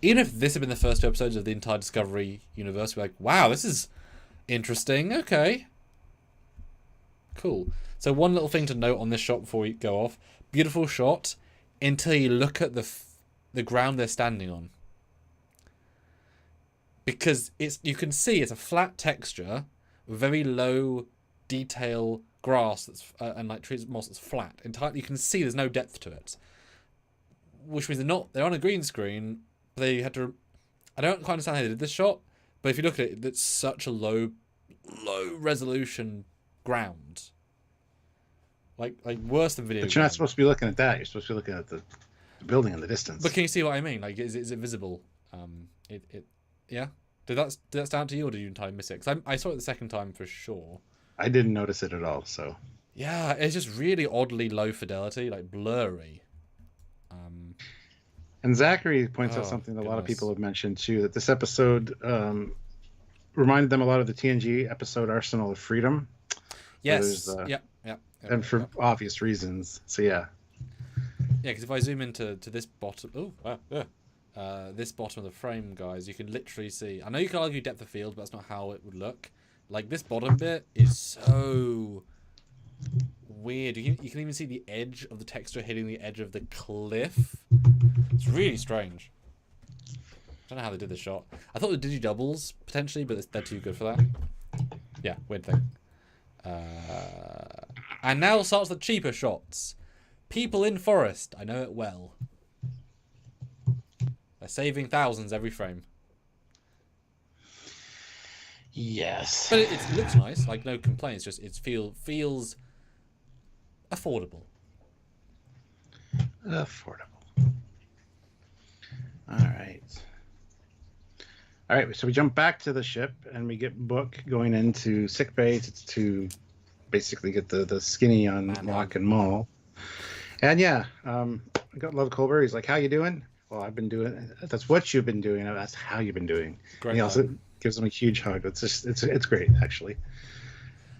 even if this had been the first 2 episodes of the entire Discovery universe, we're like, wow, this is interesting. Okay, cool. So one little thing to note on this shot before we go off: beautiful shot until you look at the ground they're standing on, because you can see it's a flat texture, very low detail grass that's and like trees, moss that's flat entirely. You can see there's no depth to it. which means they're on a green screen, but they had to. I don't quite understand how they did this shot, but if you look at it, it's such a low resolution ground. Like worse than video. But you're not supposed to be looking at that. You're supposed to be looking at the building in the distance. But can you see what I mean? Like, is it visible? Yeah. Did that stand out to you, or did you entirely miss it? Because I saw it the second time for sure. I didn't notice it at all. So. Yeah, it's just really oddly low fidelity, like blurry. And Zachary points out something that a lot of people have mentioned too, that this episode reminded them a lot of the TNG episode Arsenal of Freedom. Yes. Yeah. And for obvious reasons. So yeah. Yeah, because if I zoom into this bottom, this bottom of the frame, guys, you can literally see. I know you can argue depth of field, but that's not how it would look. Like this bottom bit is so weird. You can even see the edge of the texture hitting the edge of the cliff. It's really strange. I don't know how they did this shot. I thought the digi doubles potentially, but they're too good for that. Yeah, weird thing. And now starts the cheaper shots. People in forest. I know it well. They're saving thousands every frame. Yes. But it looks nice. Like, no complaints. Just it feels affordable. All right. So we jump back to the ship and we get Book going into sickbay to basically get the skinny on Locke and Maul. And yeah, I got Love Culber. He's like, "How you doing?" Well, I've been doing. That's what you've been doing. That's how you've been doing. Great. And he also gives him a huge hug. It's great actually.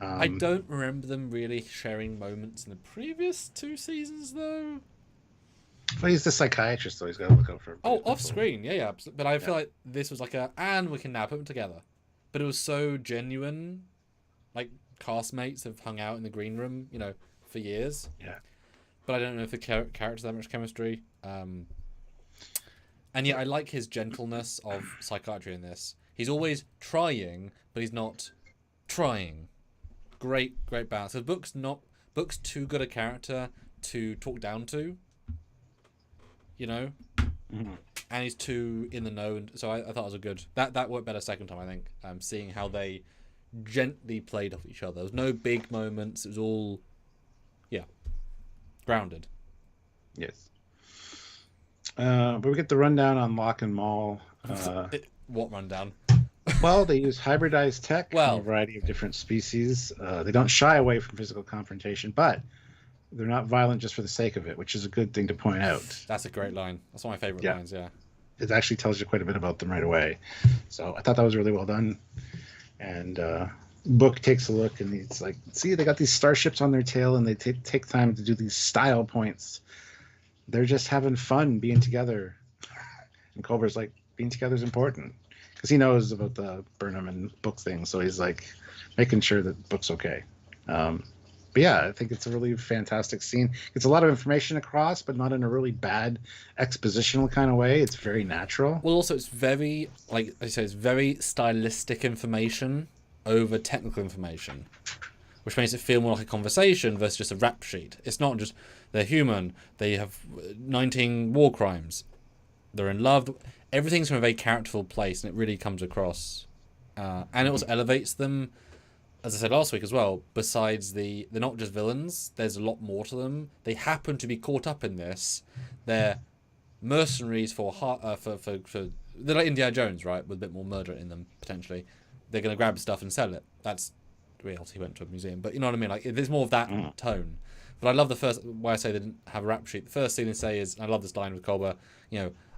I don't remember them really sharing moments in the previous 2 seasons though. Well, he's the psychiatrist, so he's got to look out for him. Oh, off screen, yeah. But I feel like this was like and we can now put them together. But it was so genuine. Like castmates have hung out in the green room, for years. Yeah. But I don't know if the characters have much chemistry. And yeah, I like his gentleness of psychiatry in this. He's always trying, but he's not trying. Great balance. So Book's too good a character to talk down to. Mm-hmm. And he's too in the know, and so I thought it was a good that worked better second time. I think seeing how they gently played off each other. There was no big moments. It was all grounded. Yes. But we get the rundown on Locke and Maul. What rundown? Well, they use hybridized tech from Well, a variety of different species. They don't shy away from physical confrontation, but they're not violent just for the sake of it, which is a good thing to point out. That's a great line. That's one of my favorite lines, yeah. It actually tells you quite a bit about them right away. So I thought that was really well done. And Book takes a look, and he's like, see, they got these starships on their tail, and they take time to do these style points. They're just having fun being together. And Culber's like, being together is important. Because he knows about the Burnham and Book thing, so he's like making sure that Book's okay. But yeah, I think it's a really fantastic scene. It's a lot of information across, but not in a really bad expositional kind of way. It's very natural. Well, also, it's very, like I say, it's very stylistic information over technical information, which makes it feel more like a conversation versus just a rap sheet. It's not just they're human, they have 19 war crimes, they're in love. Everything's from a very characterful place, and it really comes across. And it also elevates them, as I said last week as well. Besides they're not just villains. There's a lot more to them. They happen to be caught up in this. They're mercenaries for they're like Indiana Jones, right? With a bit more murder in them potentially. They're going to grab stuff and sell it. That's he went to a museum, but you know what I mean. Like there's more of that tone. But I love the first. Why I say they didn't have a rap sheet. The first thing they say is, and I love this line with Culber.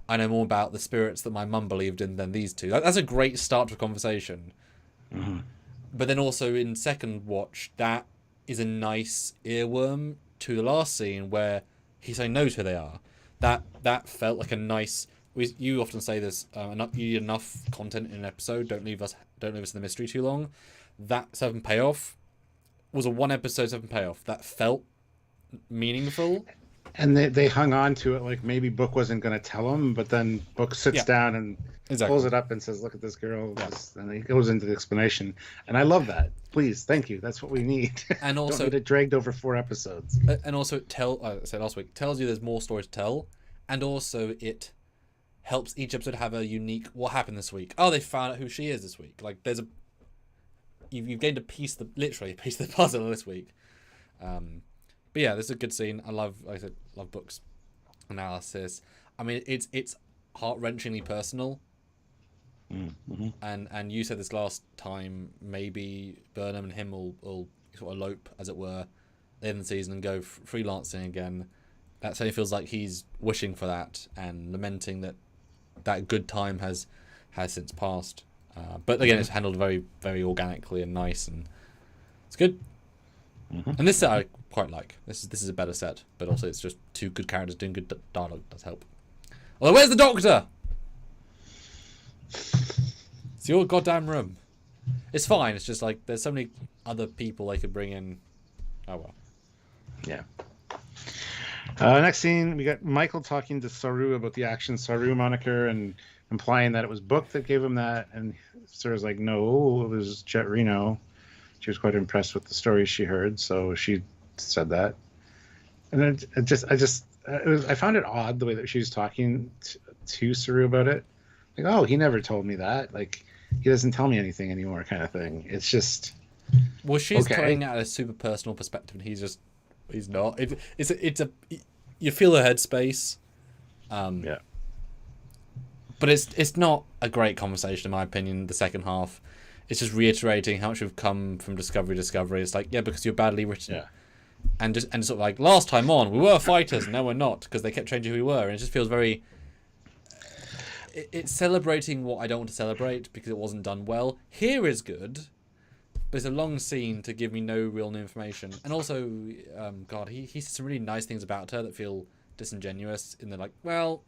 I know more about the spirits that my mum believed in than these two. That's a great start to a conversation. Mm-hmm. But then also in second watch, that is a nice earworm to the last scene where he saying knows who they are. That felt like a nice. You often say this. You need enough content in an episode. Don't leave us in the mystery too long. That 7 payoff was a 1 episode 7 payoff that felt meaningful. And they hung on to it like maybe Book wasn't going to tell him, but then Book sits down and pulls it up and says, "Look at this girl," and he goes into the explanation. And I love that. Please, thank you. That's what we need. And also, don't need it dragged over 4 episodes. And also, I said last week, tells you there's more story to tell, and also it helps each episode have a unique what happened this week. Oh, they found out who she is this week. Like there's a you've gained a piece of the puzzle this week. But yeah, this is a good scene. I love, like I said, love books analysis. I mean, it's heart-wrenchingly personal. Mm-hmm. And you said this last time, maybe Burnham and him will sort of elope, as it were, in the season and go freelancing again. That certainly feels like he's wishing for that and lamenting that good time has since passed. But again, it's handled very, very organically and nice, and it's good. Mm-hmm. And this set I quite like. This is a better set, but also it's just two good characters doing good dialogue does help. Although, where's the Doctor? It's your goddamn room. It's fine. It's just like there's so many other people they could bring in. Oh well. Yeah. Next scene, we got Michael talking to Saru about the Action Saru moniker and implying that it was Book that gave him that, and Sarah's like, no, it was Jet Reno. She was quite impressed with the stories she heard, so she said that. And then I found it odd the way that she was talking to Saru about it. Like, oh, he never told me that. Like, he doesn't tell me anything anymore, kind of thing. It's just. Well, she's putting out a super personal perspective, and he's not. You feel her headspace. Yeah. But it's not a great conversation, in my opinion. The second half, it's just reiterating how much we've come from Discovery. It's like, yeah, because you're badly written. Yeah. And sort of like last time on, we were fighters, and now we're not, because they kept changing who we were, and it just feels very. It's celebrating what I don't want to celebrate because it wasn't done well. Here is good, but it's a long scene to give me no real new information. And also, God, he said some really nice things about her that feel disingenuous. In the like, well,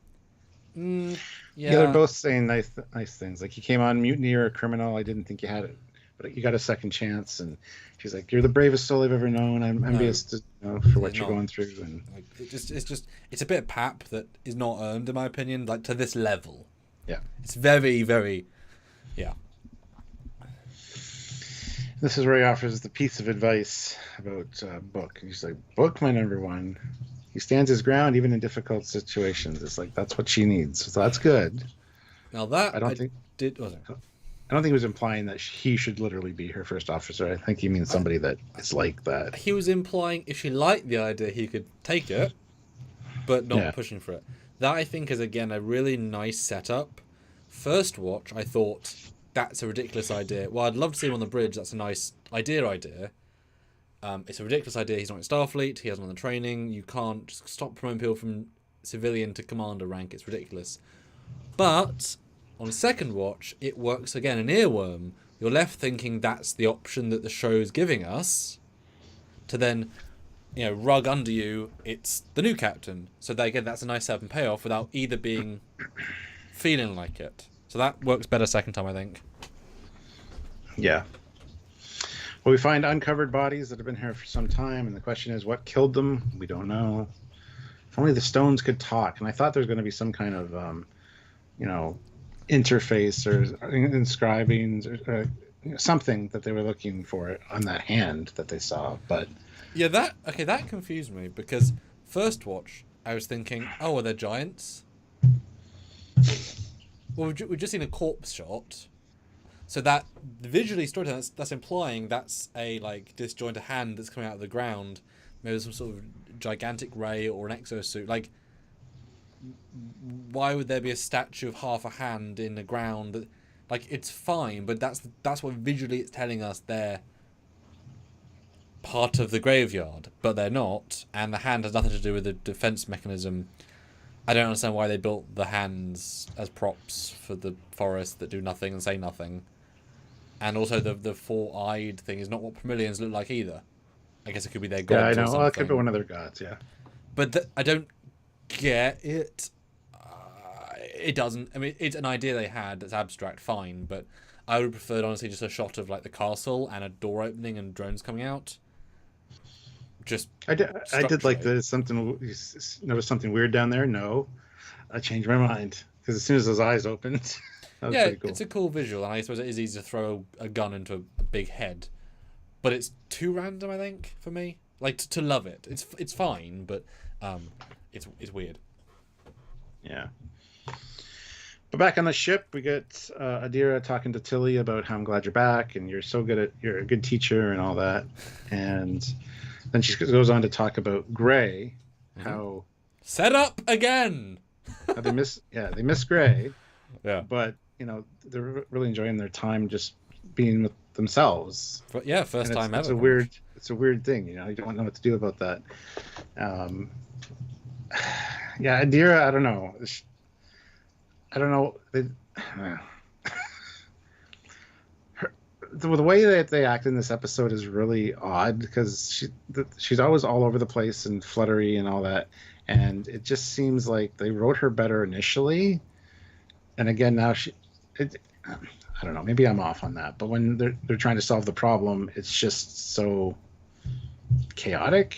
yeah, they're both saying nice things. Like, you came on mutiny or a criminal. I didn't think you had it, but you got a second chance. And she's like, "You're the bravest soul I've ever known. I'm envious for what you're going through." And like, it's a bit of pap that is not earned, in my opinion. Like, to this level. Yeah, it's very, very, yeah. This is where he offers the piece of advice about Book. And he's like, Book, my number one. He stands his ground even in difficult situations. It's like, that's what she needs. So that's good. Now that I don't think he was implying that he should literally be her first officer. I think he means somebody that is like that. He was implying if she liked the idea, he could take it, but not pushing for it. That, I think, is, again, a really nice setup. First watch, I thought, that's a ridiculous idea. Well, I'd love to see him on the bridge. That's a nice idea. It's a ridiculous idea. He's not in Starfleet. He hasn't done the training. You can't just stop promoting people from civilian to commander rank. It's ridiculous. But on second watch, it works again. An earworm. You're left thinking that's the option that the show's giving us, to then, rug under you, it's the new captain. So that, again, that's a nice setup and payoff without either feeling like it. So that works better second time, I think. Yeah. Well, we find uncovered bodies that have been here for some time, and the question is, what killed them? We don't know. If only the stones could talk. And I thought there was going to be some kind of, interface or inscribing or something that they were looking for on that hand that they saw, but. Yeah, that confused me, because first watch, I was thinking, oh, are they giants? Well, we've just seen a corpse shot, so that visually storytelling, that's implying that's a disjointed hand that's coming out of the ground, maybe some sort of gigantic ray or an exosuit. Like, why would there be a statue of half a hand in the ground? That, like, it's fine, but that's what visually it's telling us they're part of the graveyard, but they're not, and the hand has nothing to do with the defense mechanism. I don't understand why they built the hands as props for the forest that do nothing and say nothing. And also the four-eyed thing is not what Promillians look like either. I guess it could be their gods. Yeah, I know. Or something. Well, it could be one of their gods, yeah. But I don't get it. It doesn't. I mean, it's an idea they had that's abstract, fine, but I would have preferred, honestly, just a shot of the castle and a door opening and drones coming out. I did like there was something weird down there. No, I changed my mind because as soon as those eyes opened, that was pretty cool. It's a cool visual, and I suppose it is easy to throw a gun into a big head, but it's too random, I think, for me. Like, to love it, it's fine, but it's weird. Yeah. But back on the ship, we get Adira talking to Tilly about how I'm glad you're back and you're a good teacher and all that. And then she goes on to talk about Gray, how set up again. how they miss Gray. Yeah. But they're really enjoying their time just being with themselves. But yeah, first time ever. It's a weird thing, you don't know what to do about that. Yeah, Adira, I don't know. The way that they act in this episode is really odd because she's always all over the place and fluttery and all that, and it just seems like they wrote her better initially, and again now I don't know, maybe I'm off on that, but when they're trying to solve the problem, it's just so chaotic.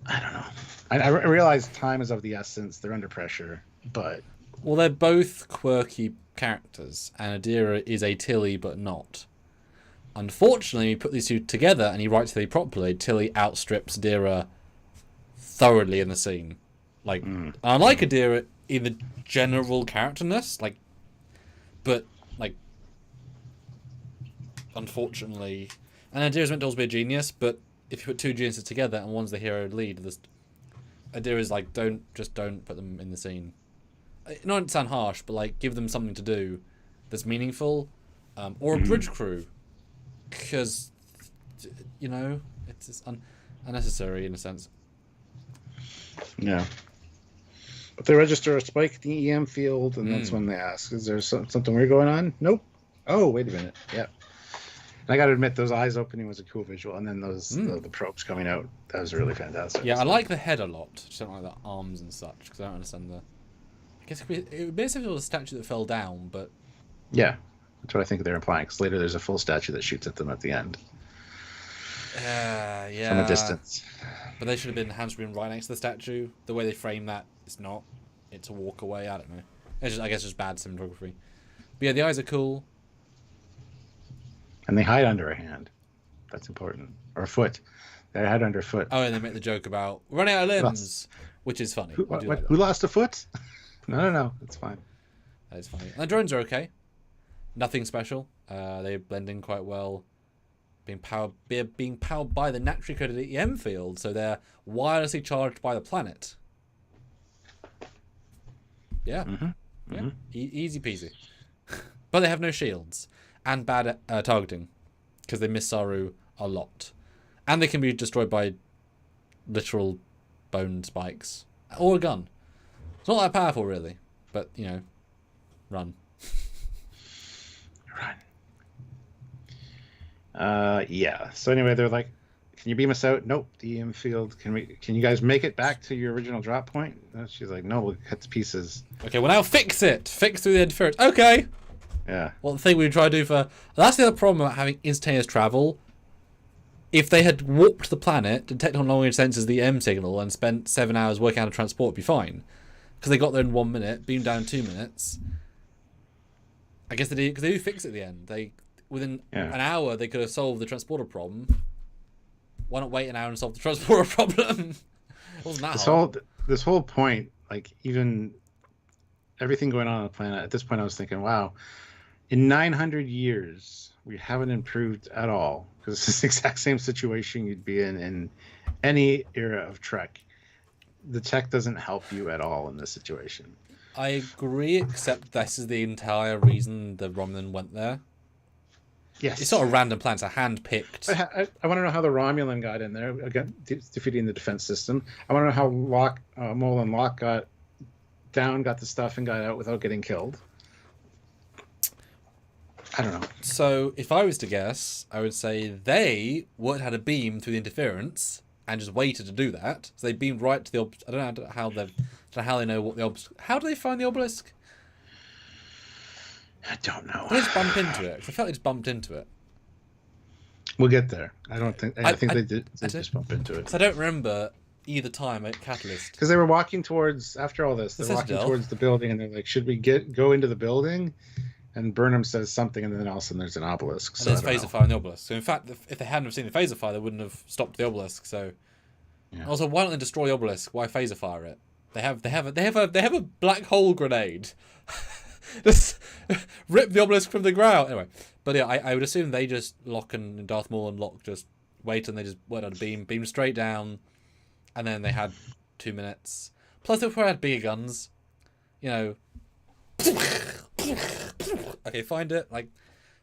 I don't know. I realize time is of the essence. They're under pressure, but well, they're both quirky characters, and Adira is a Tilly, but not. Unfortunately, you put these two together, and you write Tilly properly. Tilly outstrips Adira thoroughly in the scene. Like, I like Adira in the general characterness, but unfortunately, and Adira's meant to also be a genius, but if you put two geniuses together and one's the hero lead, Adira's don't put them in the scene. Not to sound harsh, but give them something to do that's meaningful, or a bridge crew, because it's just unnecessary in a sense. Yeah. But they register a spike in the EM field, and that's when they ask, "Is there something weird going on?" Nope. Oh, wait a minute. Yeah. And I got to admit, those eyes opening was a cool visual, and then the probes coming out, that was really fantastic. Yeah, I like the head a lot. Just don't like the arms and such, because I don't understand the. I guess it would be as if it was a statue that fell down, but... Yeah, that's what I think they're implying, because later there's a full statue that shoots at them at the end. Yeah. From a distance. But they should have been, hands should have been right next to the statue. The way they frame that, it's not. It's a walk away, I don't know. I guess just bad cinematography. But yeah, the eyes are cool. And they hide under a hand. That's important. Or a foot. They hide under a foot. Oh, and they make the joke about running out of limbs, which is funny. Who lost a foot? No, it's fine. That is funny. And the drones are okay. Nothing special. They blend in quite well. Being powered by the naturally coded EM field, so they're wirelessly charged by the planet. Yeah. Yeah. Easy peasy. But they have no shields. And bad targeting. Because they miss Saru a lot. And they can be destroyed by literal bone spikes. Or a gun. It's not that powerful, really. But, run. Run. Yeah. So anyway, they're like, "Can you beam us out?" Nope. The EM field. Can you guys make it back to your original drop point? And she's like, "No, we'll cut to pieces." Okay, well now fix it. Fix through the interference. Okay. Yeah. Well, the thing we try to do that's the other problem about having instantaneous travel. If they had warped the planet, detected on long-range sensors the EM signal, and spent 7 hours working out a transport, it'd be fine. Because they got there in 1 minute, beamed down in 2 minutes. I guess they do, because they do fix it at the end. Within an hour, they could have solved the transporter problem. Why not wait an hour and solve the transporter problem? It wasn't that hard. This whole point, even everything going on the planet, at this point I was thinking, wow, in 900 years, we haven't improved at all. Because it's the exact same situation you'd be in any era of Trek. The tech doesn't help you at all in this situation. I agree, except this is the entire reason the Romulan went there. Yes. It's not a random plan, it's a hand-picked... I want to know how the Romulan got in there, again, defeating the defense system. I want to know how Mol and Locke got the stuff and got out without getting killed. I don't know. So, if I was to guess, I would say they would have had a beam through the interference and just waited to do that. So they beamed right to the I don't know how they know what the obelisk... How do they find the obelisk? I don't know. They just bump into it. I felt they just bumped into it. We'll get there. I think they did. They just bump into it. I don't remember either time at Catalyst. Because they were walking towards, after all this, they're walking towards the building, and they're like, "Should we go into the building?" And Burnham says something, and then all of a sudden there's an obelisk. And there's phaser fire on the obelisk. So in fact, if they hadn't have seen the phaser fire, they wouldn't have stopped the obelisk. So also, why don't they destroy the obelisk? Why phaser fire it? They have a black hole grenade. Just rip the obelisk from the ground. Anyway, but yeah, I would assume they just Locke and Darth Maul and Locke just wait, and they just went on a beam straight down, and then they had 2 minutes. Plus, they probably had bigger guns. You know. Okay, find it. Like,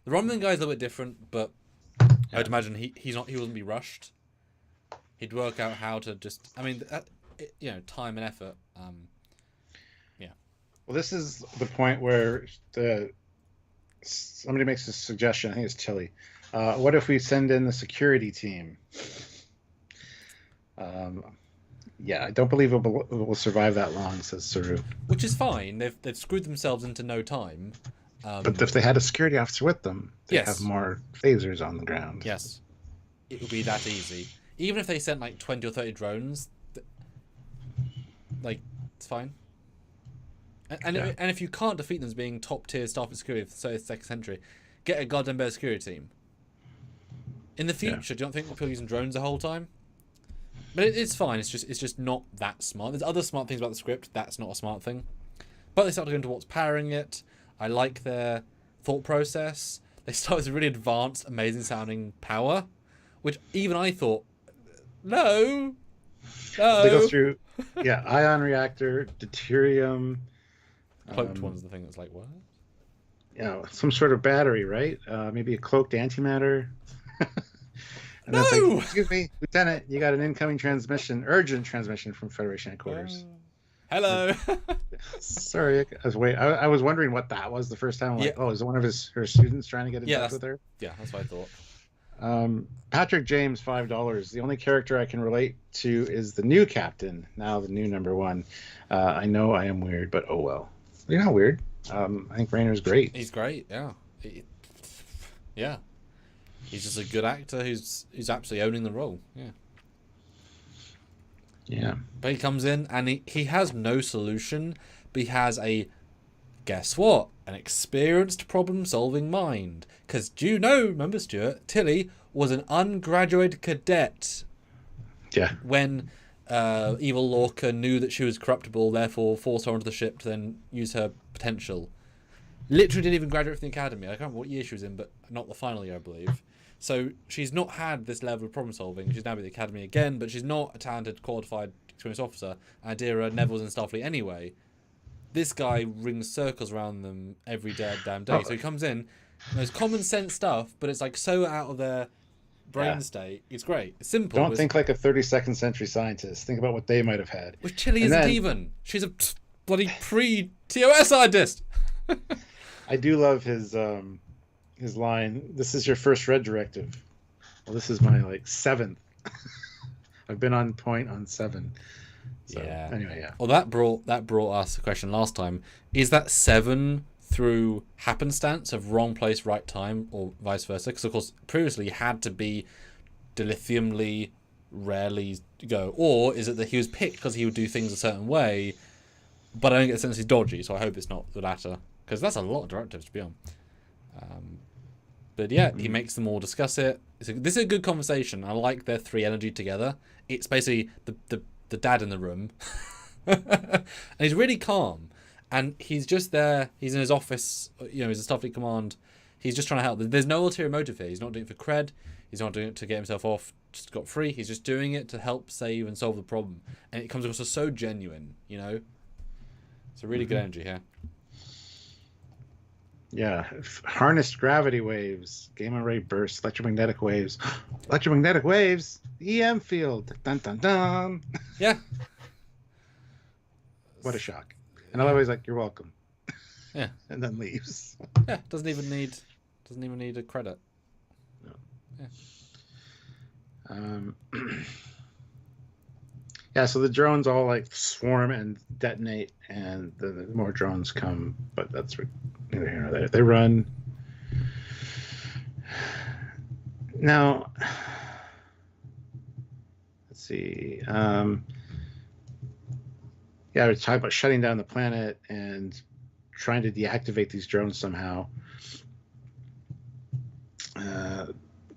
the Romulan guy's a little bit different, but I'd imagine he wouldn't be rushed. He'd work out how to just. I mean, time and effort. Yeah. Well, this is the point where somebody makes a suggestion. I think it's Tilly. What if we send in the security team? Yeah, I don't believe it will survive that long, says Saru. Which is fine. They've screwed themselves into no time. But if they had a security officer with them, they'd have more phasers on the ground. Yes. It would be that easy. Even if they sent like 20 or 30 drones, like, it's fine. And if you can't defeat them as being top tier staff security of the 32nd century, get a goddamn better security team. In the future, do you not think people are using drones the whole time? But it's fine. It's just not that smart. There's other smart things about the script. That's not a smart thing. But they start to go into what's powering it. I like their thought process. They start with really advanced, amazing sounding power, which even I thought, no. They go through, ion reactor, deuterium. Cloaked one's the thing that's like, what? Some sort of battery, right? Maybe a cloaked antimatter. And no! that's like, excuse me, Lieutenant, you got an incoming urgent transmission from Federation headquarters. Hello. Sorry, I was wondering what that was the first time. I'm like, is it one of her students trying to get in touch with her? Yeah, that's what I thought. Patrick James, $5. The only character I can relate to is the new captain, now the new number 1. I know I am weird, but oh well. You're not weird. I think Raynor's great. He's great, yeah. Yeah. He's just a good actor who's absolutely owning the role. Yeah. Yeah. But he comes in and he has no solution, but he has guess what? An experienced problem-solving mind. Because do you know, remember Stuart, Tilly was an ungraduated cadet. Yeah. When evil Lorca knew that she was corruptible, therefore forced her onto the ship to then use her potential. Literally didn't even graduate from the academy. I can't remember what year she was in, but not the final year, I believe. So she's not had this level of problem solving. She's now at the academy again, but she's not a talented, qualified, experienced officer. Adira Neville's in Starfleet anyway. This guy rings circles around them every damn day. So he comes in, knows common sense stuff, but it's like so out of their brain state. It's great. It's simple. Don't think like a 32nd century scientist. Think about what they might have had. Which Tilly isn't even. She's a bloody pre-TOS scientist. I do love his line. This is your first red directive. Well, this is my 7th. I've been on point on 7. So, anyway, Well, that brought us a question last time. Is that 7 through happenstance of wrong place, right time, or vice versa? Because of course, previously he had to be dilithiumly rarely go, or is it that he was picked because he would do things a certain way? But I don't get the sense he's dodgy, so I hope it's not the latter, because that's a lot of directives to be on. But yeah, he makes them all discuss it. This is a good conversation. I like their 3 energy together. It's basically the dad in the room. And he's really calm. And he's just there. He's in his office. He's a Starfleet command. He's just trying to help. There's no ulterior motive here. He's not doing it for cred. He's not doing it to get himself off scot-free. He's just doing it to help save and solve the problem. And it comes across as so genuine, It's a really good energy here. Yeah, harnessed gravity waves, gamma ray bursts, electromagnetic waves, EM field, dun dun dun. Yeah. What a shock! And I'm always like, "You're welcome." Yeah, and then leaves. Yeah, doesn't even need a credit. No. Yeah. Yeah, so the drones all swarm and detonate, and the more drones come, but that's neither here nor there. They run. Now, let's see. We're talking about shutting down the planet and trying to deactivate these drones somehow.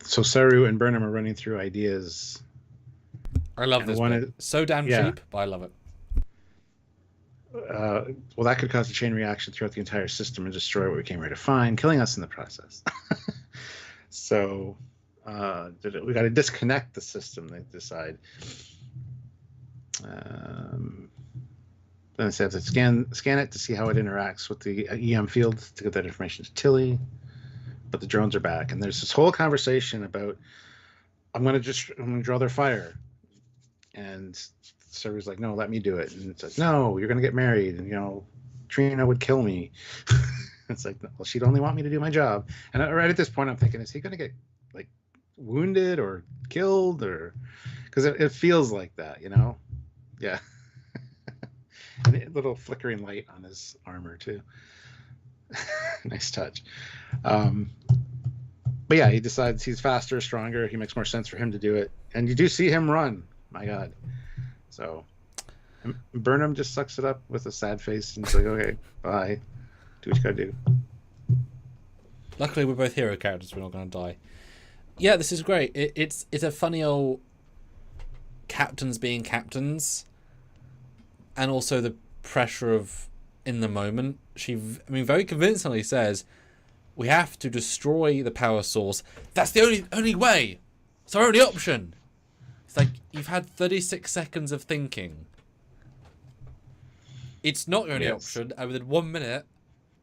So Saru and Burnham are running through ideas. I love this bit. So damn cheap, but I love it. well, that could cause a chain reaction throughout the entire system and destroy what we came here to find, killing us in the process. So we got to disconnect the system, they decide. Then they have to scan it to see how it interacts with the EM field to get that information to Tilly. But the drones are back, and there's this whole conversation about, I'm gonna draw their fire, and Saru's like, no, let me do it, and it's like, no, you're gonna get married, and Trina would kill me. It's like, well, she'd only want me to do my job. And right at this point, I'm thinking, is he gonna get like wounded or killed, or because it feels like that, Yeah. And a little flickering light on his armor too. Nice touch. But yeah, he decides he's faster, stronger. He makes more sense for him to do it. And you do see him run. My God. So Burnham just sucks it up with a sad face and he's like, okay, bye. Do what you gotta do. Luckily, we're both hero characters. We're not going to die. Yeah, this is great. It's a funny old captains being captains. And also the pressure of in the moment. She, very convincingly says, we have to destroy the power source. That's the only way. It's our only option. It's like, you've had 36 seconds of thinking. It's not your only option. And within 1 minute,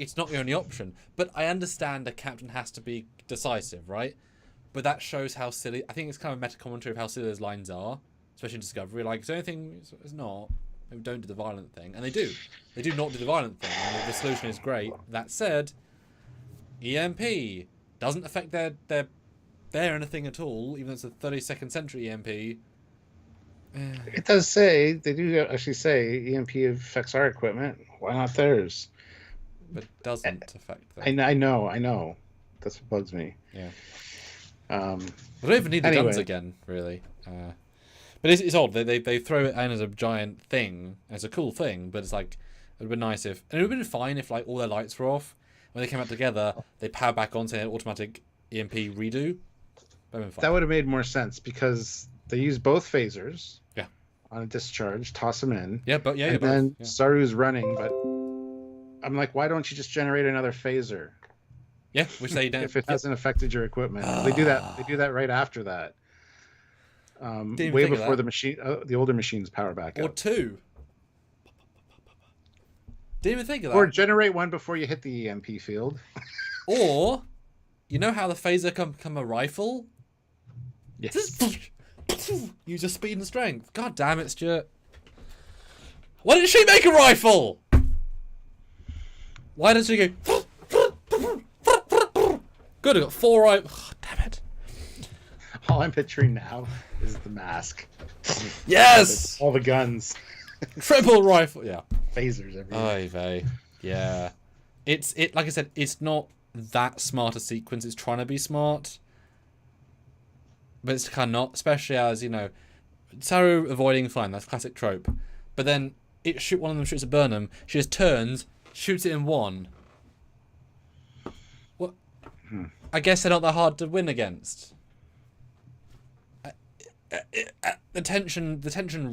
it's not your only option. But I understand a captain has to be decisive, right? But that shows how silly... I think it's kind of a meta-commentary of how silly those lines are. Especially in Discovery. Like, the only thing is not... Don't do the violent thing. And they do. They do not do the violent thing. And the solution is great. That said, EMP doesn't affect their anything at all, even though it's a 32nd century EMP. It does say, they do actually say EMP affects our equipment. Why not theirs? But it doesn't affect them. I know. That's what bugs me. Yeah. We don't even need the guns again, really. But it's odd. They throw it in as a giant thing. And it's a cool thing, but it's like, it would have been nice if... And it would have been fine if like all their lights were off. When they came out together, they power back on to an automatic EMP redo. That would have made more sense because they use both phasers. Yeah. On a discharge, toss them in. Yeah, but and then Saru's running, but I'm like, why don't you just generate another phaser? Yeah, which they don't. If it hasn't affected your equipment, they do that. They do that right after that. Way before the older machines power back up. Or two. Didn't even think of that. Or generate one before you hit the EMP field. Or, you know how the phaser can become a rifle? Yes. Use your speed and strength. God damn it, Stuart. Why didn't she make a rifle? Why didn't she go... Good, I got 4 rifles. Oh, damn it. All I'm picturing now is the mask. Yes! All the guns. Triple rifle, yeah. Phasers everywhere. Oy vey. Yeah. It's like I said, it's not that smart a sequence. It's trying to be smart. But it's kind of not, especially as, Saru avoiding fine, that's classic trope. But then one of them shoots at Burnham, she just turns, shoots it in one. What? I guess they're not that hard to win against. The tension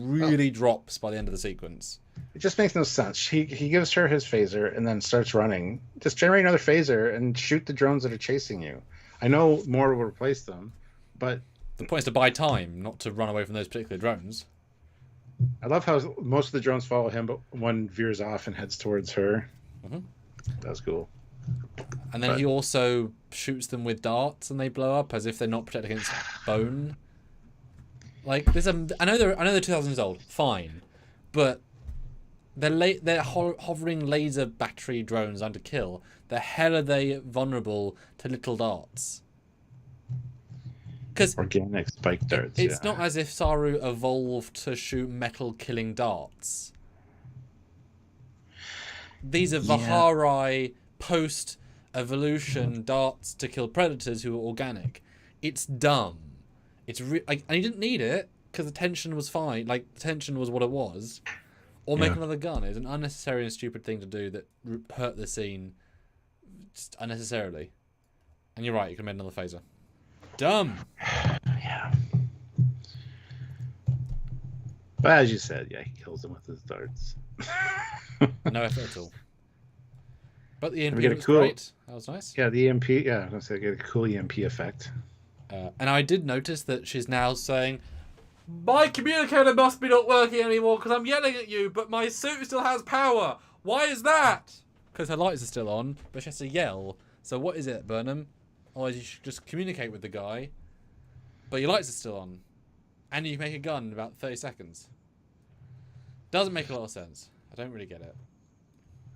really drops by the end of the sequence. It just makes no sense. He gives her his phaser and then starts running. Just generate another phaser and shoot the drones that are chasing you. I know more will replace them, but... The point is to buy time, not to run away from those particular drones. I love how most of the drones follow him, but one veers off and heads towards her. Mm-hmm. That's cool. And then he also shoots them with darts and they blow up as if they're not protected against bone. Like, I know they're 2,000 years old, fine, but they're hovering laser battery drones under kill. The hell are they vulnerable to little darts? Because organic spike darts. It's not as if Saru evolved to shoot metal killing darts. These are Vihari post evolution darts to kill predators who are organic. It's dumb. It's and you didn't need it because the tension was fine. Like, the tension was what it was. Or make another gun. It's an unnecessary and stupid thing to do that hurt the scene just unnecessarily. And you're right, you could have made another phaser. Dumb. Yeah. But as you said, he kills him with his darts. No effort at all. But the we EMP get a was cool, great. That was nice. yeah, the EMP. Yeah, I was gonna say get a cool EMP effect. And I did notice that she's now saying, "My communicator must be not working anymore because I'm yelling at you, but my suit still has power. Why is that?" Because her lights are still on, but she has to yell. So what is it, Burnham? Otherwise you should just communicate with the guy, but your lights are still on. And you make a gun in about 30 seconds. Doesn't make a lot of sense. I don't really get it.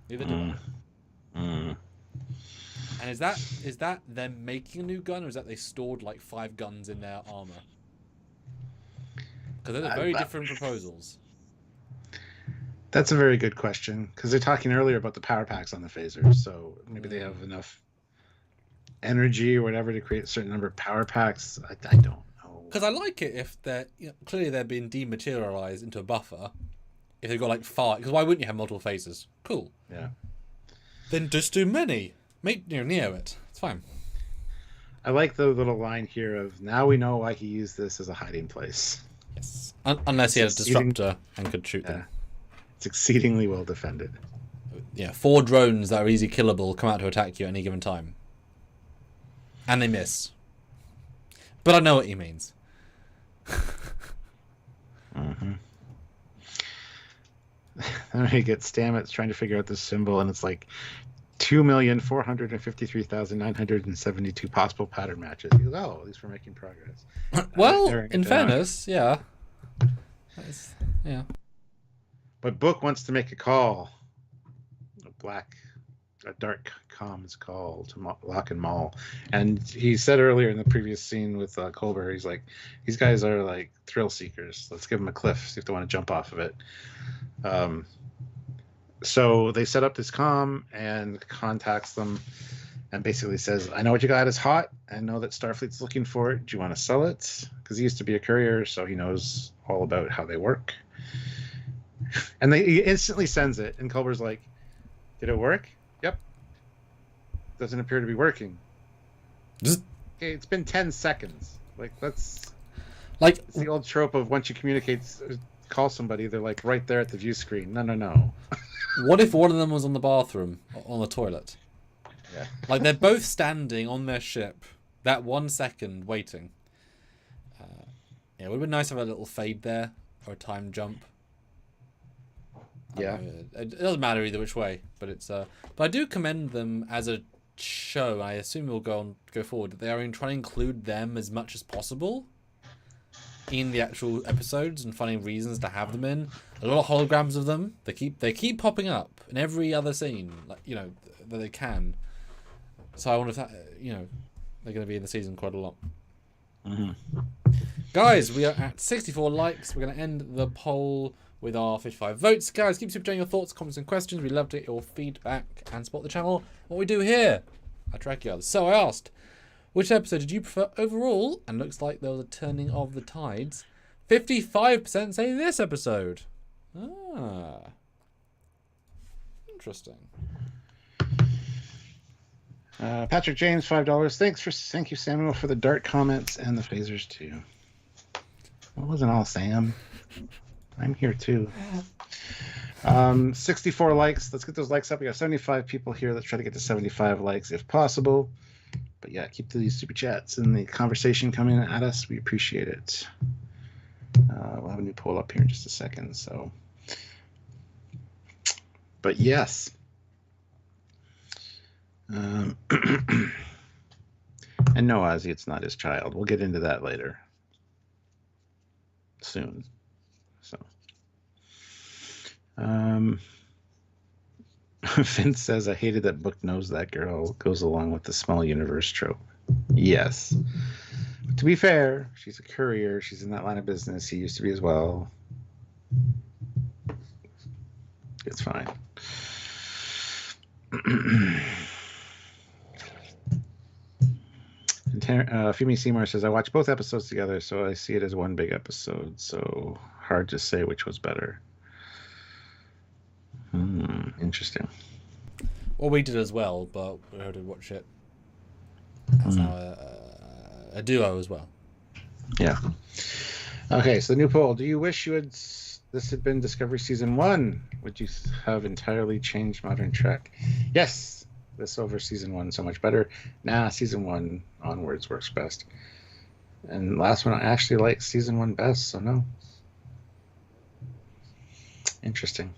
Neither do I. And is that them making a new gun, or is that they stored like 5 guns in their armor? Because they're very different proposals. That's a very good question, because they're talking earlier about the power packs on the phasers, so maybe they have enough energy or whatever to create a certain number of power packs. I don't know. Because I like it if they're clearly they're being dematerialized into a buffer. If they've got like 5, because why wouldn't you have multiple phasers? Cool. Yeah. Then just do many. Make Neo it. It's fine. I like the little line here of, now we know why he used this as a hiding place. Yes. Unless he had a disruptor and could shoot them. It's exceedingly well defended. Yeah, 4 drones that are easy killable come out to attack you at any given time. And they miss. But I know what he means. Mm-hmm. Then he gets Stamets trying to figure out this symbol, and it's like 2,453,972 possible pattern matches. He goes, oh, at least we're making progress. Well, in fairness, yeah. Yeah. But Book wants to make a call. A dark comms call to Locke and Maul. And he said earlier in the previous scene with Colbert, he's like, these guys are like thrill seekers. Let's give them a cliff, see if they want to jump off of it. So they set up this comm and contacts them and basically says, I know what you got is hot. I know that Starfleet's looking for it. Do you want to sell it? Because he used to be a courier, so he knows all about how they work. And he instantly sends it. And Culber's like, did it work? Yep. Doesn't appear to be working. Okay, it's been 10 seconds. It's the old trope of once you call somebody, they're like right there at the view screen. No. What if one of them was on the bathroom, on the toilet? Yeah. Like they're both standing on their ship, that 1 second waiting. It would have been nice to have a little fade there, or a time jump. Yeah. It doesn't matter either which way, but it's but I do commend them as a show. I assume it will go forward. That they are trying to include them as much as possible in the actual episodes and finding reasons to have them in. A lot of holograms of them. They keep popping up in every other scene, that they can. So I wonder if that they're going to be in the season quite a lot. Mm-hmm. Guys, we are at 64 likes. We're going to end the poll with our 55 votes. Guys, keep super your thoughts, comments, and questions. We'd love to get your feedback and support the channel. What we do here at Trekyards. So I asked, which episode did you prefer overall? And looks like there was a turning of the tides. 55% say this episode. Interesting. Patrick James, $5. Thank you, Samuel, for the dart comments and the phasers too. It wasn't all Sam. I'm here too. 64 likes. Let's get those likes up. We got 75 people here. Let's try to get to 75 likes if possible. But yeah, keep these super chats and the conversation coming at us. We appreciate it. We'll have a new poll up here in just a second. But yes. And no, Ozzy, it's not his child. We'll get into that later. Soon. So. Vince says, I hated that Book knows that girl goes along with the small universe trope. Yes. But to be fair, she's a courier. She's in that line of business. He used to be as well. It's fine. Fumi Seymour says, I watched both episodes together, so I see it as one big episode. So hard to say which was better. Interesting. Well, we did as well, but we had to watch it as a duo as well. Yeah. Okay, so the new poll. Do you wish you had this had been Discovery Season 1. Would you have entirely changed Modern Trek? Yes. This over Season 1 so much better. Nah, Season 1 onwards works best. And last one, I actually like Season 1 best, so no. Interesting.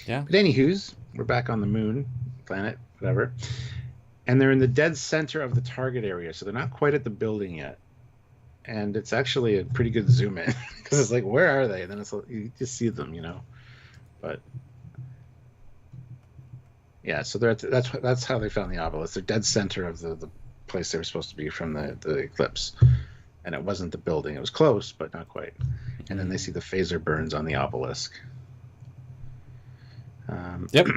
Yeah. But anywho's, we're back on the moon, planet, whatever. And they're in the dead center of the target area, so they're not quite at the building yet. And it's actually a pretty good zoom in, because it's like, where are they? And then it's like, you just see them, you know. But yeah, so they're that's how they found the obelisk. They're dead center of the place they were supposed to be from the eclipse. And it wasn't the building. It was close, but not quite. And then they see the phaser burns on the obelisk. Yep.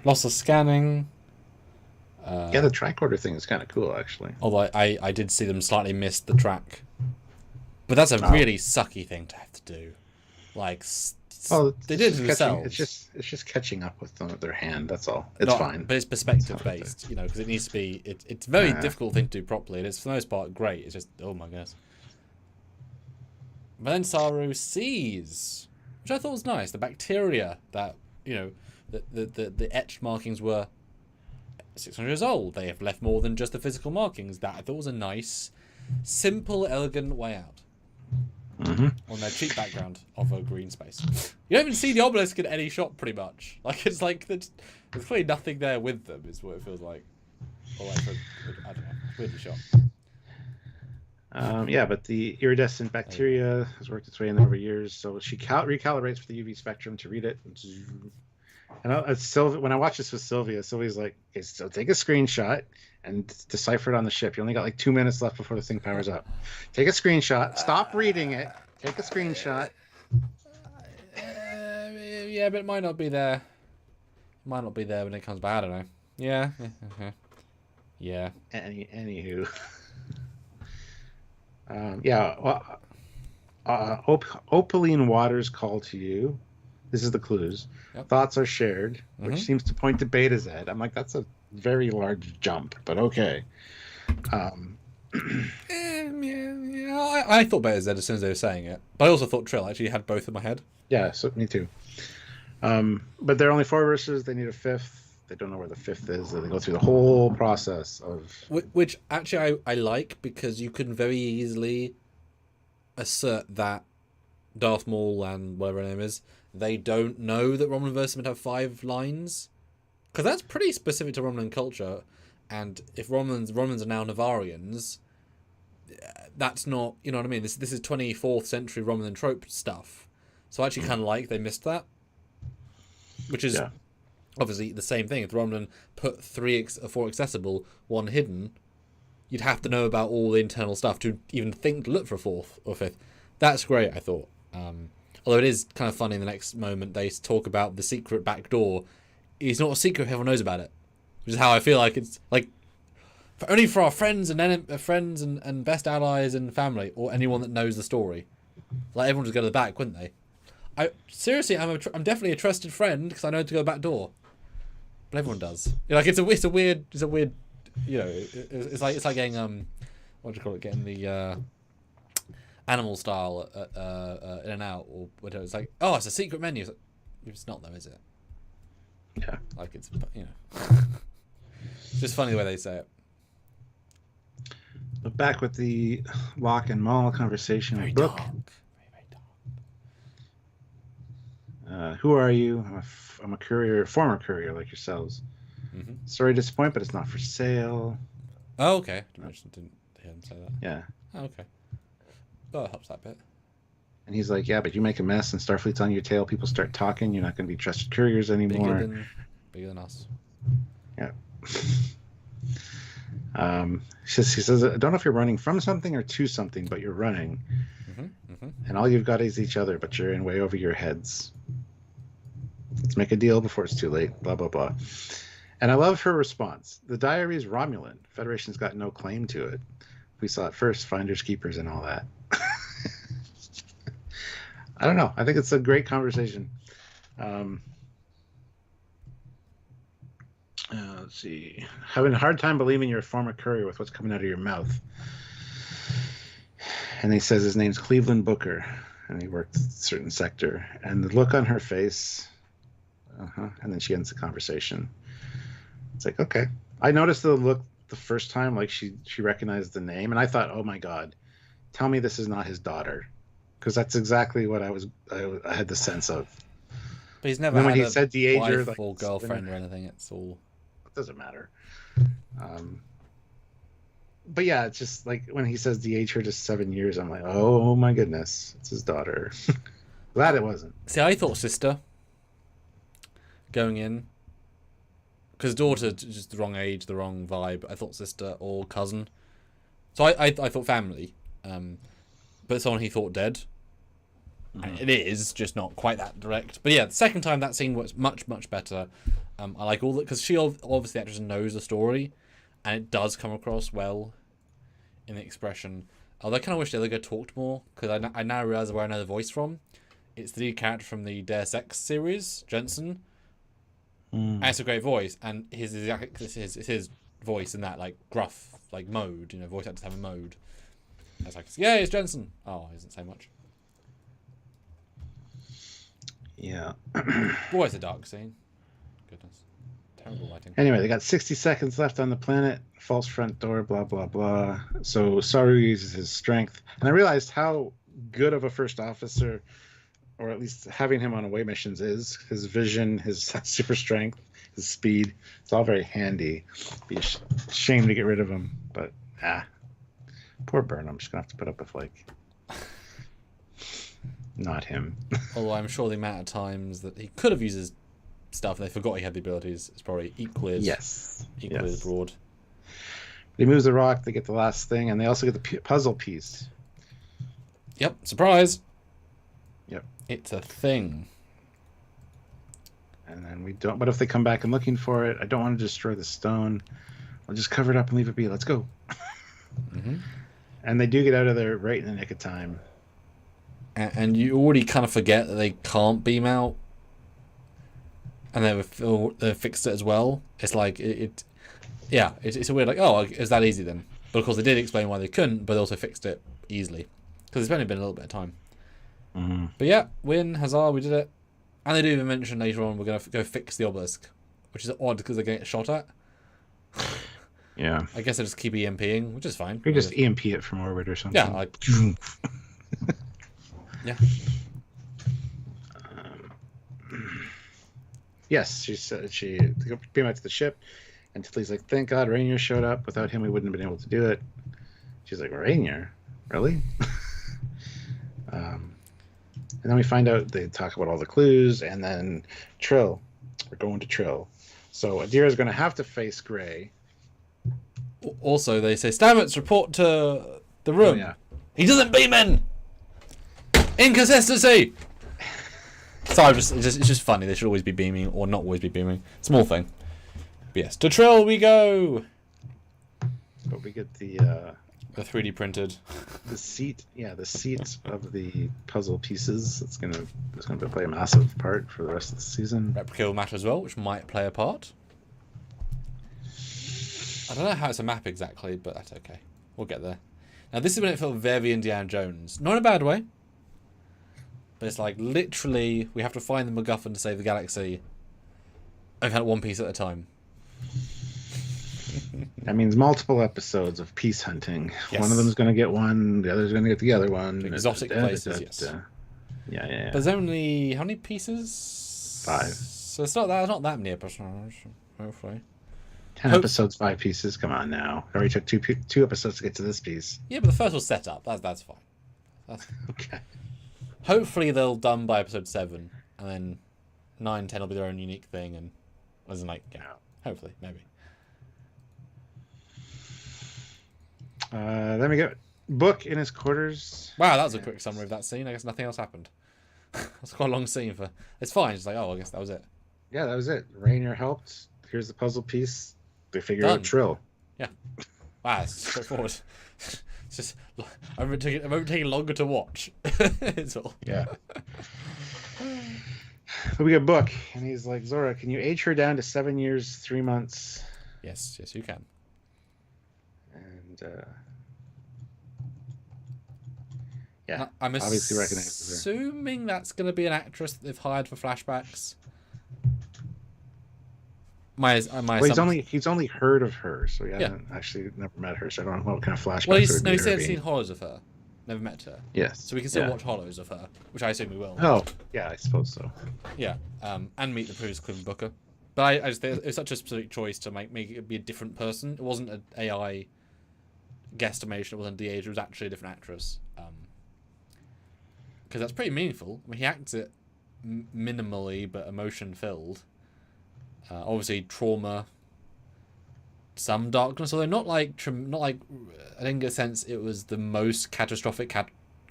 Lots of scanning. Yeah, the tricorder thing is kind of cool, actually. Although I did see them slightly miss the track. But that's a really sucky thing to have to do. Like, they did it themselves. It's just catching up with them with their hand, that's all. It's fine. But it's perspective-based, you know, because it needs to be... It's a very difficult thing to do properly, and it's, for the most part, great. It's just, oh my goodness. But then Saru sees, which I thought was nice, the bacteria that, you know, the etched markings were 600 years old. They have left more than just the physical markings. That I thought was a nice, simple, elegant way out. On their cheap background of a green space. You don't even see the obelisk in any shot, pretty much. Like, it's like, there's clearly nothing there with them, is what it feels like. Or like, I don't know, weirdly shot. Yeah, but the iridescent bacteria has worked its way in there over years, so she recalibrates with the UV spectrum to read it. And Sylvia, when I watch this with Sylvia, Sylvia's like, okay, so take a screenshot and decipher it on the ship. You only got like 2 minutes left before the thing powers up. Take a screenshot. Stop reading it. Take a screenshot. Yeah, but it might not be there. It might not be there when it comes back. I don't know. Yeah. Yeah. Anywho. Opaline waters call to you. This is the clues. Yep. Thoughts are shared, which seems to point to Beta Z. I'm like, that's a very large jump, but okay. I thought Beta Z as soon as they were saying it, but I also thought Trill. I actually had both in my head. Yeah, so me too. But there are only 4 verses. They need a 5th. They don't know where the 5th is. They go through the whole process of... Which actually I like, because you can very easily assert that Darth Maul and whatever her name is, they don't know that Romulan verse would have 5 lines. Because that's pretty specific to Romulan culture. And if Romulans are now Navarians, that's not, you know what I mean? This is 24th century Romulan trope stuff. So I actually kind of like they missed that. Which is obviously the same thing. If the Romulan put 4 accessible, 1 hidden, you'd have to know about all the internal stuff to even think to look for a 4th or 5th. That's great, I thought. Although it is kind of funny in the next moment they talk about the secret back door. It's not a secret if everyone knows about it. Which is how I feel like it's like only for our friends and best allies and family, or anyone that knows the story. Like, everyone just go to the back, wouldn't they? I'm definitely a trusted friend because I know to go back door. But everyone does. You know, like, it's a weird. You know, it's like getting what do you call it? Getting the animal style in and out, or whatever. It's like, oh, it's a secret menu. It's not though, is it? Yeah. Like, it's, you know. It's just funny the way they say it. But back with the Locke and Maul conversation. Very Brooke. dark. Who are you? I'm a courier, former courier like yourselves. Sorry to disappoint, but it's not for sale. Oh, okay. I didn't hear him say that. Yeah. Oh, okay. Oh, that helps that bit. And he's like, yeah, but you make a mess and Starfleet's on your tail. People start talking. You're not going to be trusted couriers anymore. Bigger than us. Yeah. He says, I don't know if you're running from something or to something, but you're running. And all you've got is each other, but you're in way over your heads. Let's make a deal before it's too late. Blah, blah, blah. And I love her response. The diary is Romulan. Federation's got no claim to it. We saw it first, finders, keepers, and all that. I don't know. I think it's a great conversation. Let's see. Having a hard time believing you're a former courier with what's coming out of your mouth. And he says his name's Cleveland Booker. and he worked a certain sector. And the look on her face, and then she ends the conversation. It's like, okay. I noticed the look the first time, like she recognized the name, and I thought, oh my god, tell me this is not his daughter, because that's exactly what I had the sense of. But he's never when had he said the age wife like, or girlfriend or anything. It's all. It doesn't matter. But yeah, it's just like when he says the age her to 7 years, I'm like, oh my goodness, it's his daughter. Glad it wasn't. See, I thought sister going in, because daughter just the wrong age, the wrong vibe. I thought sister or cousin. So I thought family, but someone he thought dead. Mm-hmm. It is just not quite that direct. But yeah, the second time that scene was much better. I like all that because she obviously the actress knows the story, and it does come across well in the expression. Although I kind of wish the other guy talked more, because I now realize where I know the voice from. It's the lead character from the Deus Ex series, Jensen. And it's a great voice, and his voice in that like gruff like mode. You know, voice actors have a mode. I was like, yeah, it's Jensen. Oh, he doesn't say much. Yeah. Boy, it's a dark scene. Goodness. Terrible lighting. Anyway, they got 60 seconds left on the planet. False front door, blah, blah, blah. So Saru uses his strength. And I realized how good of a first officer, or at least having him on away missions, is. His vision, his super strength, his speed. It's all very handy. Be a shame to get rid of him. But, poor Burnham. Just going to have to put up with, like... Not him. Although I'm sure the amount of times that he could have used his stuff and they forgot he had the abilities is probably equally as broad. He moves the rock, they get the last thing, and they also get the puzzle piece. Yep, surprise. Yep. It's a thing. And then we don't... What if they come back and looking for it? I don't want to destroy the stone. I'll just cover it up and leave it be. Let's go. Mm-hmm. And they do get out of there right in the nick of time. And you already kind of forget that they can't beam out, and they fixed it as well. It's like it's a weird like, oh, is that easy then? But of course they did explain why they couldn't, but they also fixed it easily because it's only been a little bit of time. Mm-hmm. But yeah, win, huzzah, we did it. And they do even mention later on we're gonna go fix the obelisk, which is odd because they're getting shot at. Yeah, I guess they just keep EMPing, which is fine. Or just EMP it from orbit or something. Yeah, like. Yeah. Yes, she said she beam out to the ship, and Tilly's like, "Thank God Rainier showed up. Without him, we wouldn't have been able to do it." She's like, "Rainier, really?" And then we find out they talk about all the clues, and then Trill. We're going to Trill, so Adira's going to have to face Gray. Also, they say, Stamets, report to the room. Oh, yeah. He doesn't beam in. Inconsistency. So it's just funny. They should always be beaming or not always be beaming. Small thing. But yes, to Trill we go. But we get the 3D printed. The seat of the puzzle pieces. It's gonna play a massive part for the rest of the season. Replica will matter as well, which might play a part. I don't know how it's a map exactly, but that's okay. We'll get there. Now this is when it felt very Indiana Jones. Not in a bad way. But it's like, literally, we have to find the MacGuffin to save the galaxy. I've had one piece at a time. That means multiple episodes of piece hunting. Yes. One of them's going to get one, the other's going to get the other one. Exotic places, yes. Yeah. But there's only, how many pieces? 5. So it's not that many episodes, hopefully. 10 episodes, 5 pieces. Come on now. It already took two episodes to get to this piece. Yeah, but the first was set up. That's fine. Okay. Hopefully they'll done by episode 7, and then 9, 10 will be their own unique thing, and as in like, yeah, hopefully, maybe. Then we get Book in his quarters. Wow, that was a quick summary of that scene. I guess nothing else happened. That's quite a long scene for. It's fine. It's like, oh, I guess that was it. Yeah, that was it. Rainier helped. Here's the puzzle piece. They figured out Trill. Yeah. Wow, it's straightforward. It's just I'm taking longer to watch. It's all. Yeah. But we get Book, and he's like, Zora, can you age her down to 7 years, 3 months? Yes, you can. And Yeah, I'm obviously recognizes her. assuming that's going to be an actress that they've hired for flashbacks. My Well, he's only heard of her, so he yeah. hasn't actually never met her. So I don't know what kind of flashbacks Well, there would be. he to her said he's being. seen hollows of her, never met her. Yes. So we can still watch hollows of her, which I assume we will. Oh, yeah, I suppose so. Yeah, and meet the previous Clifton Booker. But I just think it was such a specific choice to make it be a different person. It wasn't an AI guesstimation. It wasn't de-age. It was actually a different actress. Because that's pretty meaningful. I mean, he acts it minimally, but emotion-filled. Obviously, trauma, some darkness, although not like I didn't get a sense it was the most catastrophic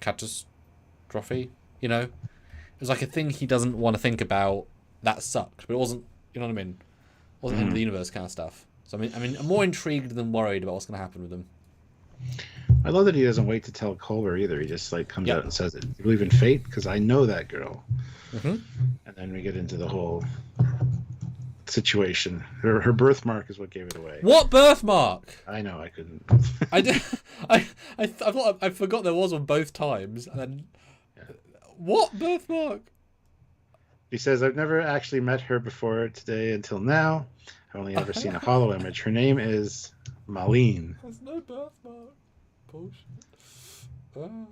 catastrophe. You know, it was like a thing he doesn't want to think about. That sucked, but it wasn't. You know what I mean? It wasn't end of the universe kind of stuff. So I mean, I'm more intrigued than worried about what's going to happen with him. I love that he doesn't wait to tell Culber either. He just like comes out and says it. You believe in fate? Because I know that girl. And then we get into the whole situation. Her birthmark is what gave it away. What birthmark? I know, I couldn't. I forgot there was one both times. And then, what birthmark? He says, I've never actually met her before today until now. I've only ever seen a hollow image. Her name is Malene. There's no birthmark. Bullshit.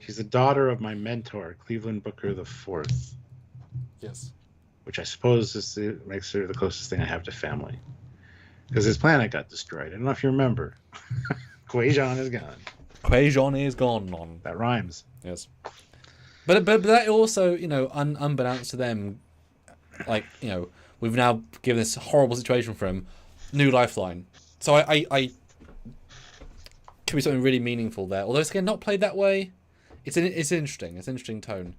She's the daughter of my mentor, Cleveland Booker the Fourth. Yes. Which I suppose makes her the closest thing I have to family. Because his planet got destroyed. I don't know if you remember. Quajon is gone. Quajon is gone. That rhymes. Yes. But that also, you know, unbeknownst to them, like, you know, we've now given this horrible situation for him, new lifeline. So I could be something really meaningful there. Although it's again not played that way. It's interesting. It's an interesting tone.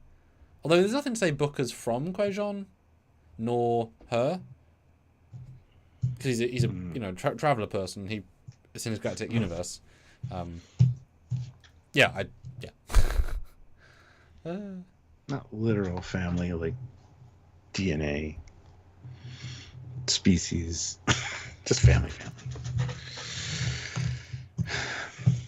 Although there's nothing to say Booker's from Quajon, nor her, because he's a you know traveler person. It's in his galactic universe. Yeah. Not literal family, like DNA, species, just family.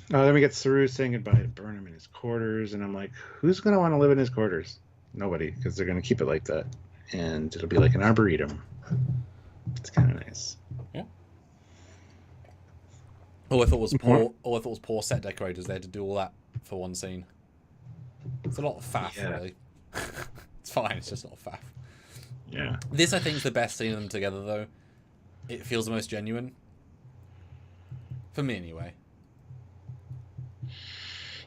Then we get Saru saying goodbye to Burnham in his quarters, and I'm like, who's going to want to live in his quarters? Nobody, because they're going to keep it like that, and it'll be like an arboretum. It's kind of nice. Yeah. I thought it was poor set decorators there to do all that for one scene. It's a lot of faff, really. It's fine. It's just a lot of faff. Yeah. This, I think, is the best scene of them together, though. It feels the most genuine. For me, anyway.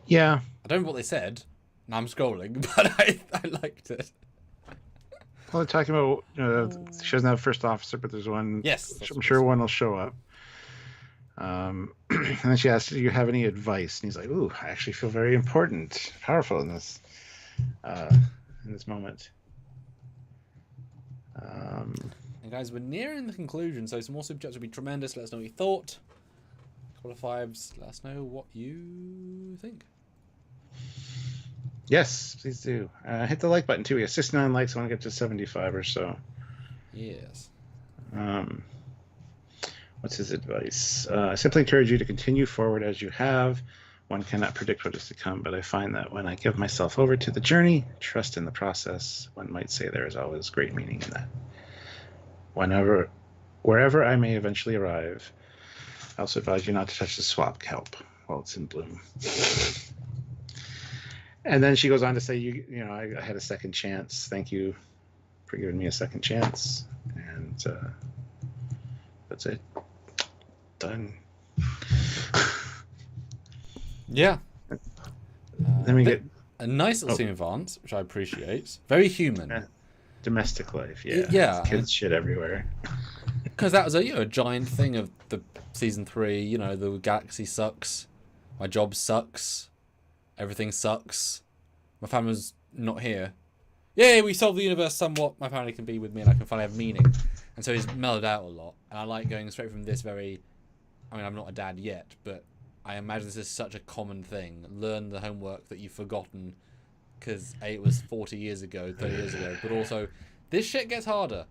Yeah. I don't know what they said. Now I'm scrolling, but I liked it. Well, they're talking about, you know, she doesn't have a first officer, but there's one. Yes. I'm sure one will show up. And then she asks, do you have any advice? And he's like, ooh, I actually feel very important, powerful in this moment. And guys, we're nearing the conclusion, so some more super chats would be tremendous. Let us know what you thought. Couple of fives. Let us know what you think. Yes, please do. Hit the like button too. We have 69 likes. I want to get to 75 or so. Yes. What's his advice? I simply encourage you to continue forward as you have. One cannot predict what is to come, but I find that when I give myself over to the journey, trust in the process, one might say there is always great meaning in that. Wherever I may eventually arrive, I also advise you not to touch the swap kelp while it's in bloom. And then she goes on to say, you know, I had a second chance. Thank you for giving me a second chance. And that's it. Done. Yeah. Then we get a nice little scene advance, which I appreciate. Very human. Domestic life, yeah. Yeah. Kids shit everywhere. Because that was a giant thing of the season 3. You know, the galaxy sucks. My job sucks. Everything sucks. My family's not here. Yay, we solved the universe somewhat. My family can be with me and I can finally have meaning. And so he's mellowed out a lot. And I like going straight from this very... I mean, I'm not a dad yet, but I imagine this is such a common thing. Learn the homework that you've forgotten because A, it was 40 years ago, 30 years ago. But also, this shit gets harder.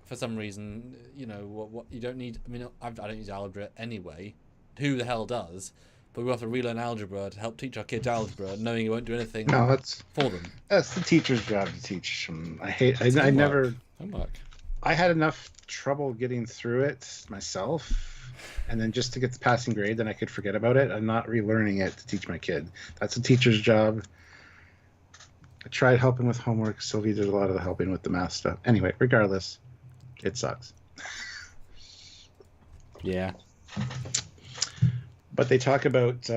For some reason, you know, what you don't need... I mean, I don't use algebra anyway. Who the hell does? but we have to relearn algebra to help teach our kids algebra, knowing you won't do anything No, for them. that's the teacher's job to teach them. Homework. I had enough trouble getting through it myself, and then just to get the passing grade, then I could forget about it. I'm not relearning it to teach my kid. That's a teacher's job. I tried helping with homework. Sylvie did a lot of the helping with the math stuff. Anyway, regardless, it sucks. Yeah. But they talk about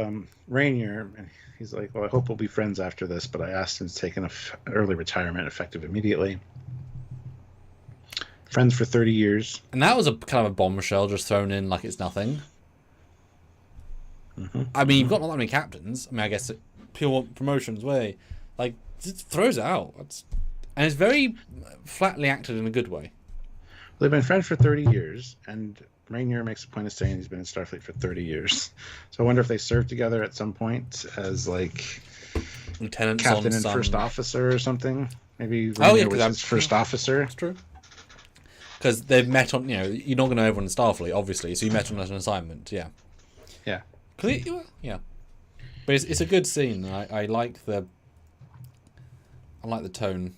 Rainier, and he's like, well, I hope we'll be friends after this, but I asked him to take an early retirement effective immediately. Friends for 30 years. And that was a kind of a bombshell just thrown in like it's nothing. Mm-hmm. I mean, you've got not that many captains. I mean, I guess people want promotions way. Like, just throws it out. And it's very flatly acted in a good way. They've been friends for 30 years, and Rainier makes a point of saying he's been in Starfleet for 30 years. So I wonder if they served together at some point as, like, lieutenants, captain and first officer or something. Maybe Rainier was his first officer. That's true. Because they've met on, you're not going to know everyone in Starfleet, obviously, so you met on an assignment, yeah. Yeah. Yeah. But it's a good scene. I like the tone.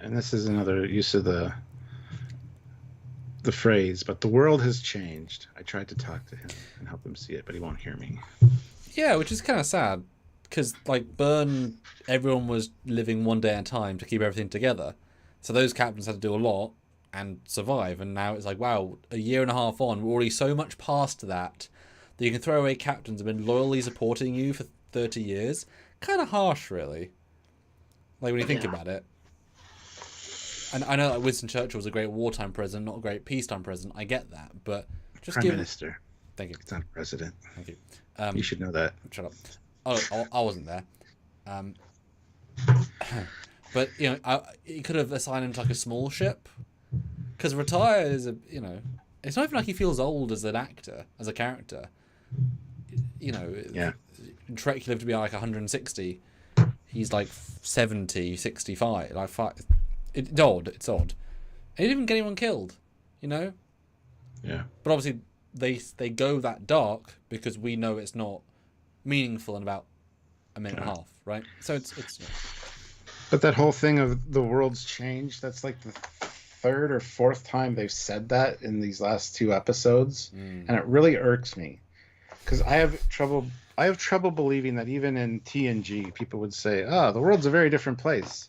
And this is another use of the phrase, but the world has changed. I tried to talk to him and help him see it, but he won't hear me. Yeah, which is kind of sad, because, like, Byrne, everyone was living one day at a time to keep everything together. So those captains had to do a lot and survive, and now it's like, wow, a year and a half on, we're already so much past that you can throw away captains who have been loyally supporting you for 30 years. Kind of harsh, really. Like, when you think about it. And I know that Winston Churchill was a great wartime president, not a great peacetime president. I get that, but just Prime Minister. Thank you. It's not a president. Thank you. You should know that. Shut up. Oh, I wasn't there. But you could have assigned him to like a small ship, because retire is it's not even like he feels old as an actor, as a character. Yeah. Trek lived to be like 160. He's like 70, 65. Like it's odd. It's odd. He didn't even get anyone killed. Yeah. But obviously they go that dark because we know it's not meaningful in about a minute and a half, right? So it's. But that whole thing of the world's changed, that's like the third or fourth time they've said that in these last two episodes. And it really irks me, because I have trouble believing that even in TNG people would say, the world's a very different place.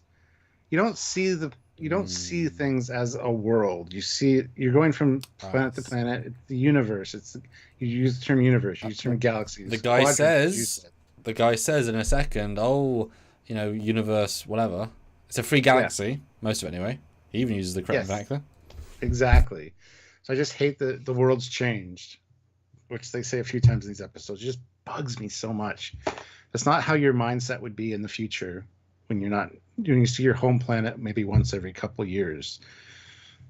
You don't see things as a world. You see it, you're going from planet to planet. It's the universe. You use the term universe, you use the term galaxy. The guy says in a second, universe, whatever. It's a free galaxy, most of it anyway. He even uses the correct vernacular. Exactly. So I just hate the world's changed, which they say a few times in these episodes. It just bugs me so much. That's not how your mindset would be in the future when you see your home planet maybe once every couple of years.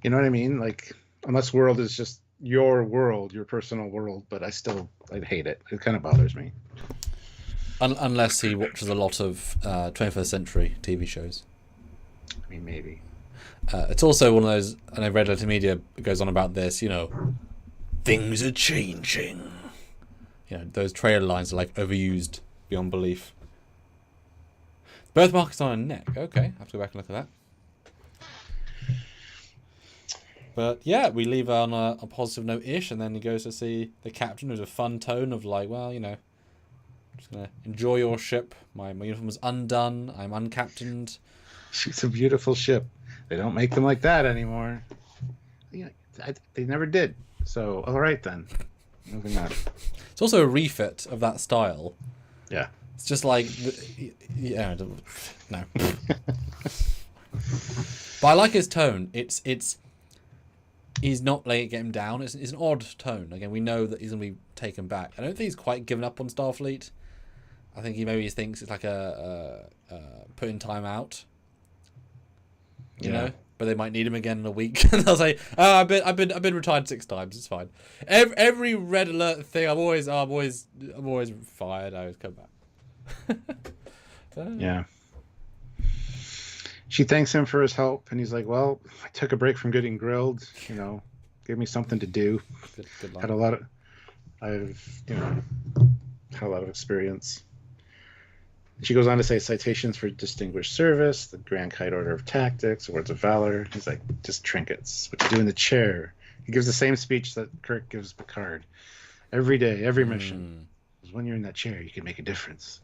You know what I mean? Like, unless world is just your world, your personal world, but I'd hate it. It kind of bothers me. Unless he watches a lot of 21st century TV shows. I mean, maybe. It's also one of those, I know Red Letter Media goes on about this, things are changing. Those trailer lines are like overused beyond belief. Birthmark is on a neck. Okay, I have to go back and look at that. But yeah, we leave on a positive note-ish, and then he goes to see the captain with a fun tone of like, well, just gonna enjoy your ship. My uniform was undone. I'm uncaptained. She's a beautiful ship. They don't make them like that anymore. They never did. So all right then. Moving on. It's also a refit of that style. Yeah. It's just like, no. But I like his tone. He's not letting it get him down. It's an odd tone. Again, we know that he's going to be taken back. I don't think he's quite given up on Starfleet. I think he maybe thinks it's like a putting time out. You know? But they might need him again in a week. And they'll say, I've been retired 6 times. It's fine. Every red alert thing, I'm always fired. I always come back. Yeah. She thanks him for his help, and he's like, well, I took a break from getting grilled, gave me something to do. Good Had a lot of I've, had a lot of experience. She goes on to say citations for distinguished service, the Grand Kite Order of Tactics, Awards of Valor. He's like, just trinkets. What you do in the chair. He gives the same speech that Kirk gives Picard. Every day, every mission. Because when you're in that chair, you can make a difference.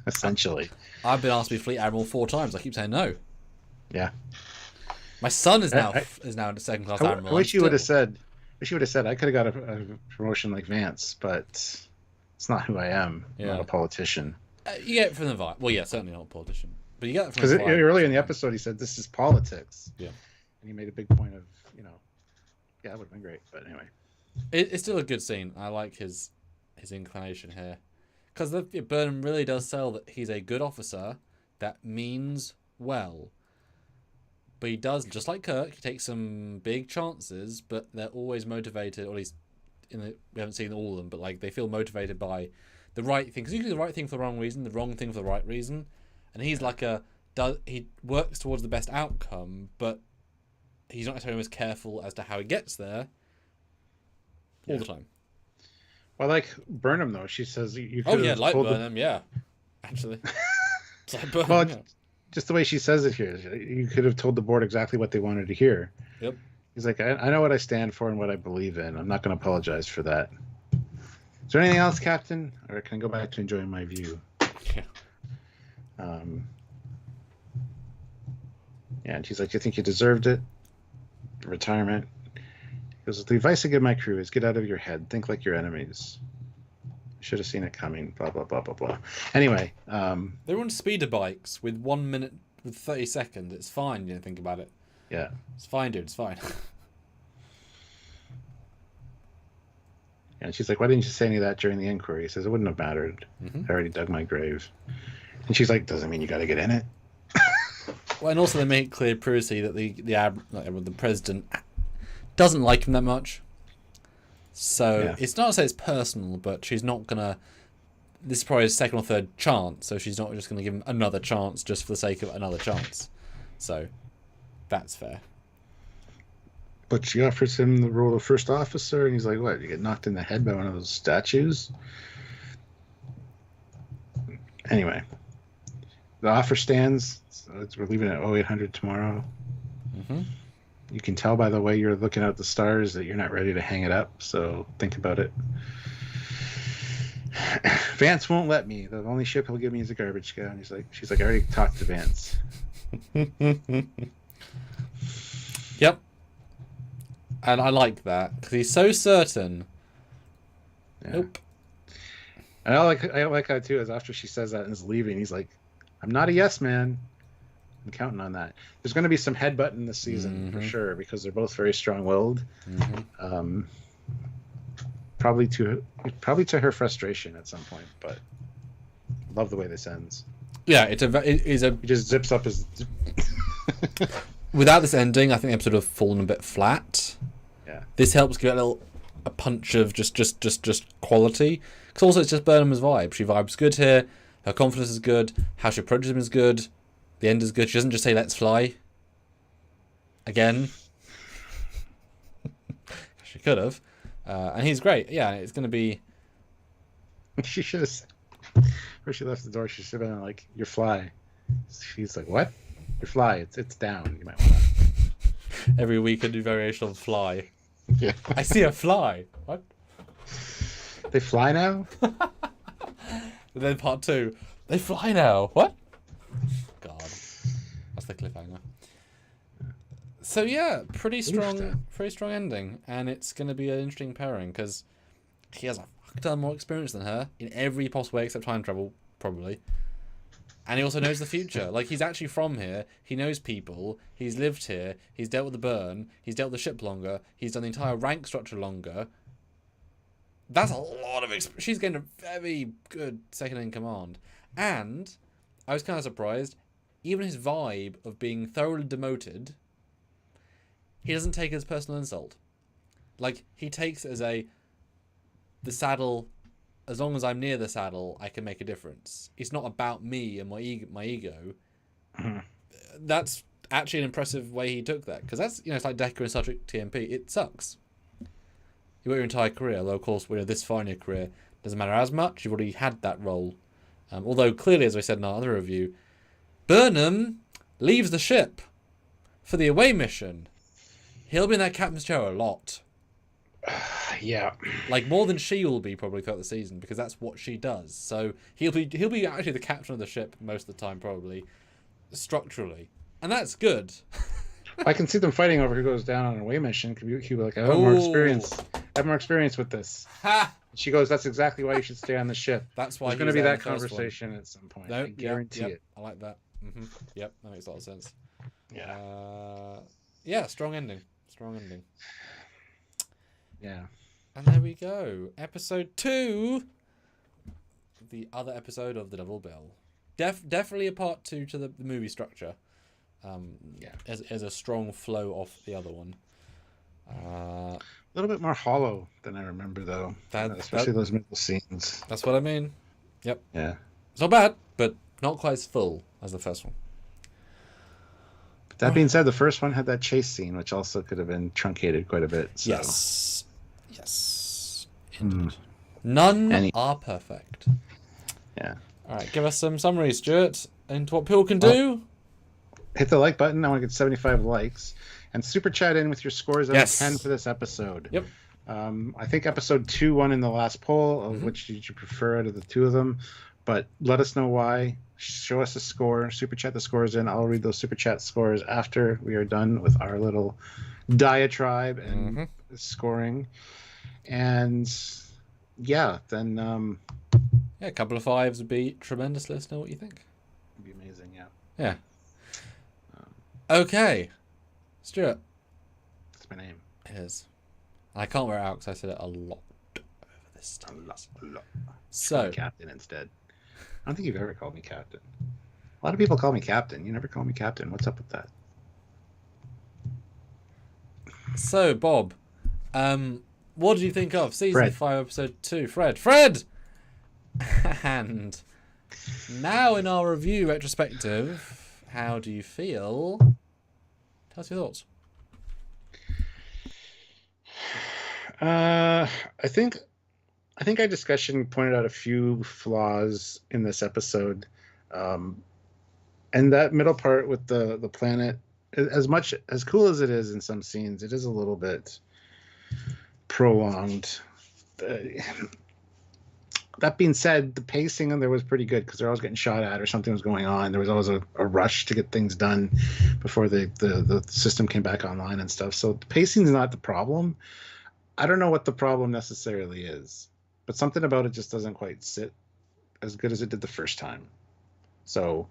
Essentially. I've been asked to be Fleet Admiral 4 times. I keep saying no. Yeah. My son is now a second class admiral. I wish you would have said. I could have got a promotion like Vance, but it's not who I am. I'm not a politician. You get it from the vibe. Well, yeah, certainly not a politician, but you get it from because earlier in the episode he said this is politics. Yeah, and he made a big point of yeah, it would have been great, but anyway, it's still a good scene. I like his inclination here because Burnham really does sell that he's a good officer that means well. But he does, just like Kirk, he takes some big chances, but they're always motivated, or at least we haven't seen all of them, but like they feel motivated by the right thing. Because you can do the right thing for the wrong reason, the wrong thing for the right reason. And he's like he works towards the best outcome, but he's not necessarily as careful as to how he gets there all the time. Well, like Burnham, though, she says you could like Burnham, yeah. Actually. It's like Burnham, well, just the way she says it here, you could have told the board exactly what they wanted to hear. Yep. He's like, I know what I stand for and what I believe in. I'm not going to apologize for that. Is there anything else, Captain? Or can I go back to enjoying my view? Yeah. Yeah, and she's like, you think you deserved it? Retirement. He goes, the advice I give my crew is get out of your head. Think like your enemies. Should have seen it coming, blah, blah, blah, blah, blah. Anyway. They were on speeder bikes with 1 minute, with 30 seconds. It's fine, you don't think about it. Yeah. It's fine, dude. It's fine. And she's like, why didn't you say any of that during the inquiry? He says, it wouldn't have mattered. I already dug my grave. And she's like, doesn't mean you got to get in it. Well, and also they make it clear previously that the president doesn't like him that much. So it's not to say it's personal, but she's not going to... This is probably his second or third chance, so she's not just going to give him another chance just for the sake of another chance. So that's fair. But she offers him the role of first officer, and he's like, what, you get knocked in the head by one of those statues? Anyway, the offer stands. So we're leaving at 0800 tomorrow. You can tell by the way you're looking at the stars that you're not ready to hang it up, so think about it. Vance won't let me. The only ship he'll give me is a garbage can. And she's like, I already talked to Vance. Yep. And I like that because he's so certain. Yeah. Nope. And I like how too is after she says that and is leaving, he's like, I'm not a yes man. I'm counting on that. There's going to be some headbutting this season for sure because they're both very strong-willed. Probably to her frustration at some point, but love the way this ends. Yeah, he just zips up his. Without this ending, I think the episode would have fallen a bit flat. Yeah. This helps give it a punch of just quality. Because also it's just Burnham's vibe. She vibes good here. Her confidence is good. How she approaches him is good. The end is good. She doesn't just say "let's fly." Again. She could have. And he's great. Yeah, it's going to be... She should have said... Where she left the door, she should have been like, "Your fly." She's like, "What? Your fly? It's down. You might want to..." Every week a new variation of fly. Yeah. I see a fly. What? They fly now? And then part 2. They fly now. What? God. That's the cliffhanger. So yeah, pretty strong ending, and it's going to be an interesting pairing because he has a fuck ton more experience than her in every possible way except time travel, probably. And he also knows the future. Like, he's actually from here. He knows people. He's lived here. He's dealt with the burn. He's dealt with the ship longer. He's done the entire rank structure longer. That's a lot of experience. She's getting a very good second in command. And I was kind of surprised. Even his vibe of being thoroughly demoted, he doesn't take it as personal insult. Like, he takes it as the saddle, as long as I'm near the saddle, I can make a difference. It's not about me and my ego. That's actually an impressive way he took that. Because that's, it's like Decker and Star Trek TMP. It sucks. got your entire career. Although, of course, this far in your career doesn't matter as much. You've already had that role. Although, clearly, as I said in our other review, Burnham leaves the ship for the away mission. He'll be in that captain's chair a lot. Yeah. Like, more than she will be probably throughout the season, because that's what she does. So he'll be actually the captain of the ship most of the time, probably, structurally. And that's good. I can see them fighting over who goes down on an away mission. He'll be like, I have more experience with this. Ha! She goes, that's exactly why you should stay on the ship. That's why there's going to be that conversation at some point. I guarantee it. I like that. Yep, that makes a lot of sense. Yeah. Yeah, strong ending. Strong ending. Yeah. And there we go. Episode 2. The other episode of The Double Bill. Definitely a part 2 to the movie structure. As a strong flow off the other one. A little bit more hollow than I remember, though. Especially those middle scenes. That's what I mean. Yep. Yeah. It's not bad, but not quite as full as the first one. That being said, the first one had that chase scene, which also could have been truncated quite a bit. So. Yes. Indeed. None are perfect. Yeah. All right, give us some summary, Stuart, into what people can do. Hit the like button. I want to get 75 likes. And super chat in with your scores out of 10 for this episode. Yep. I think episode 2 won in the last poll. Of which did you prefer out of the two of them? But let us know why. Show us a score. Super chat the scores in. I'll read those super chat scores after we are done with our little diatribe and scoring. And then a couple of 5s would be tremendous. Let us know what you think. It'd be amazing. Yeah. Okay, Stuart. That's my name. It is. I can't wear it out because I said it a lot over this time. A lot. So Captain instead. I don't think you've ever called me Captain. A lot of people call me Captain. You never call me Captain. What's up with that? So, Bob, what did you think of Season 5, Episode 2? Fred! And now in our review retrospective, how do you feel? Tell us your thoughts. I think our discussion pointed out a few flaws in this episode. And that middle part with the planet, as cool as it is in some scenes, it is a little bit prolonged. That being said, the pacing in there was pretty good because they're always getting shot at or something was going on. There was always a rush to get things done before the system came back online and stuff. So the pacing is not the problem. I don't know what the problem necessarily is, but something about it just doesn't quite sit as good as it did the first time. So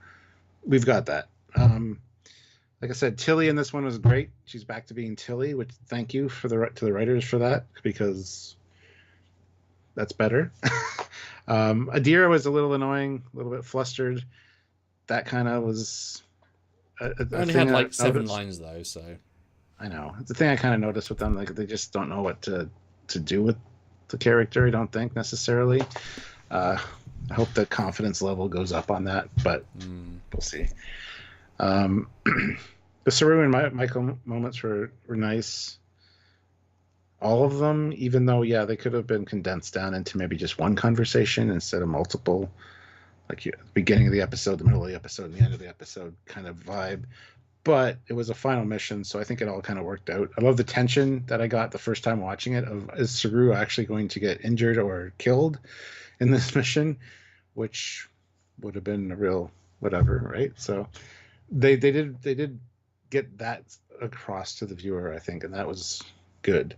we've got that. Like I said, Tilly in this one was great. She's back to being Tilly, which thank you to the writers for that, because that's better. Adira was a little annoying, a little bit flustered. That kind of was only had like 7 lines though, so I know. It's the thing I kind of noticed with them, like they just don't know what to do with the character, I don't think necessarily. I hope the confidence level goes up on that, but we'll see. The Saru and Michael moments were nice. All of them, even though, they could have been condensed down into maybe just one conversation instead of multiple. Like the beginning of the episode, the middle of the episode, the end of the episode kind of vibe. But it was a final mission, so I think it all kind of worked out. I love the tension that I got the first time watching it of, is Saru actually going to get injured or killed in this mission? Which would have been a real whatever, right? So they did get that across to the viewer, I think, and that was good.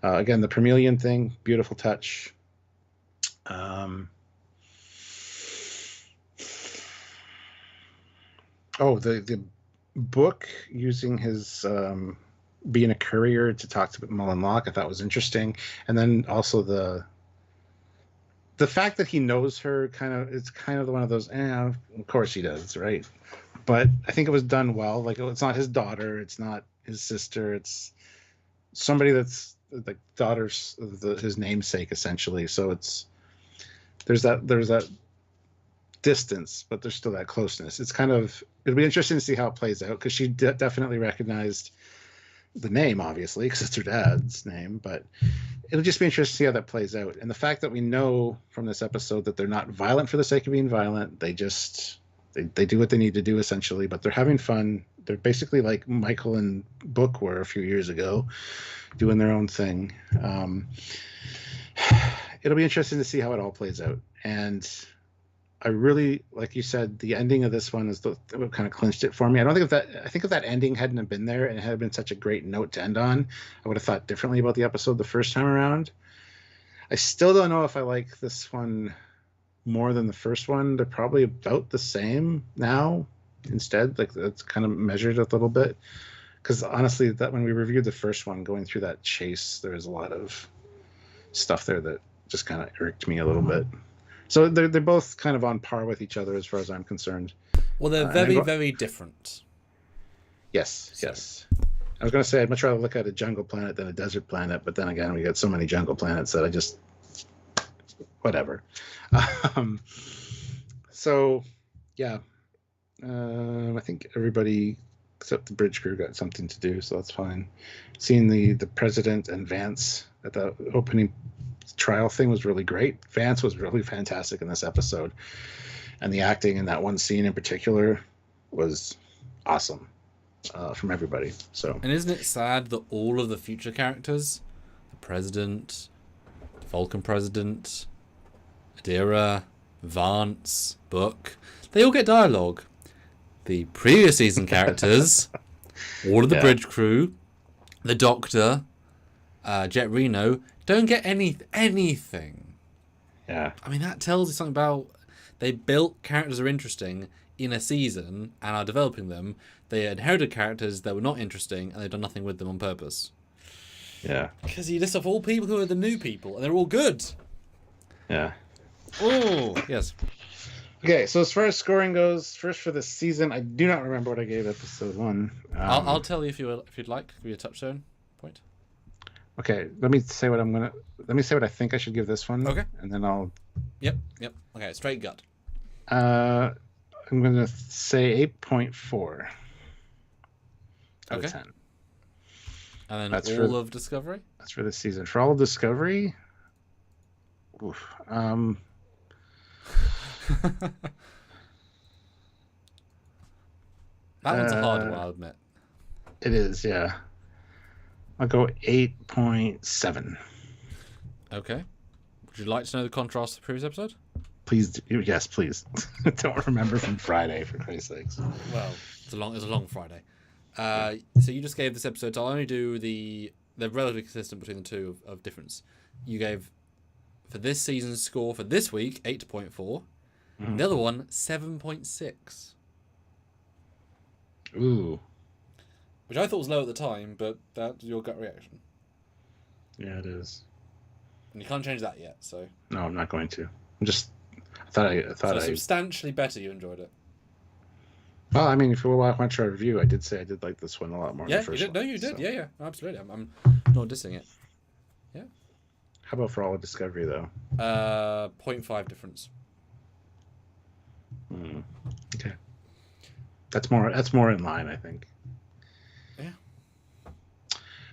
Again, the Permelian thing, beautiful touch. The book using his being a courier to talk to Mullen Locke, I thought was interesting, and then also the fact that he knows her it's kind of one of those. Of course he does, right? But I think it was done well. Like, it's not his daughter, it's not his sister, it's somebody that's like daughter's his namesake essentially. So there's that distance, but there's still that closeness. It'll be interesting to see how it plays out, because she definitely recognized the name, obviously, because it's her dad's name, but it'll just be interesting to see how that plays out. And the fact that we know from this episode that they're not violent for the sake of being violent, they do what they need to do, essentially, but they're having fun. They're basically like Michael and Book were a few years ago, doing their own thing. It'll be interesting to see how it all plays out. And I really, like you said, the ending of this one is what kind of clinched it for me. I think if that ending hadn't have been there and it had been such a great note to end on, I would have thought differently about the episode the first time around. I still don't know if I like this one more than the first one. They're probably about the same now instead. Like, it's kind of measured a little bit. Because honestly, that when we reviewed the first one, going through that chase, there was a lot of stuff there that just kind of irked me a little bit. So they're both kind of on par with each other as far as I'm concerned. Well, they're very different. Yes, so. Yes. I was going to say I'd much rather look at a jungle planet than a desert planet, but then again, we got so many jungle planets that I just... whatever. So, yeah. I think everybody except the bridge crew got something to do, so that's fine. Seeing the president and Vance at the opening trial thing was really great. Vance was really fantastic in this episode, and the acting in that one scene in particular was awesome from everybody. So, and isn't it sad that all of the future characters, the president, the Vulcan president, Adira, Vance, Book, they all get dialogue. The previous season characters, all of the bridge crew, the Doctor, Jet Reno, don't get anything. Yeah. I mean, that tells you something about they built characters that are interesting in a season and are developing them. They inherited characters that were not interesting and they've done nothing with them on purpose. Yeah. Because you list off all people who are the new people and they're all good. Yeah. Oh, yes. Okay, so as far as scoring goes, first for this season, I do not remember what I gave episode 1. I'll tell you if you'd like. Give you a touchstone point. Okay, let me say what I think I should give this one. Okay. And then I'll... Yep. Okay, straight gut. I'm going to say 8.4 out of 10. And then that's all of Discovery? That's for this season. For all of Discovery... Oof. That one's a hard one, I'll admit. It is, yeah. I'll go 8.7. Okay. Would you like to know the contrast to the previous episode? Please, yes, please. Don't remember from Friday, for Christ's sakes. Well, it's a long Friday. So you just gave this episode, so I'll only do they're relatively consistent between the two of difference. You gave, for this season's score for this week, 8.4. Mm-hmm. The other one, 7.6. Ooh. Which I thought was low at the time, but that's your gut reaction. Yeah, it is. And you can't change that yet, so... No, I'm not going to. I thought substantially better you enjoyed it. Well, I mean, if you watch our review, I did say I did like this one a lot more than the first you did. one. No, you did. So. Yeah, absolutely. I'm not dissing it. Yeah. How about for all of Discovery, though? 0.5 difference. Okay. That's more in line, I think. Yeah.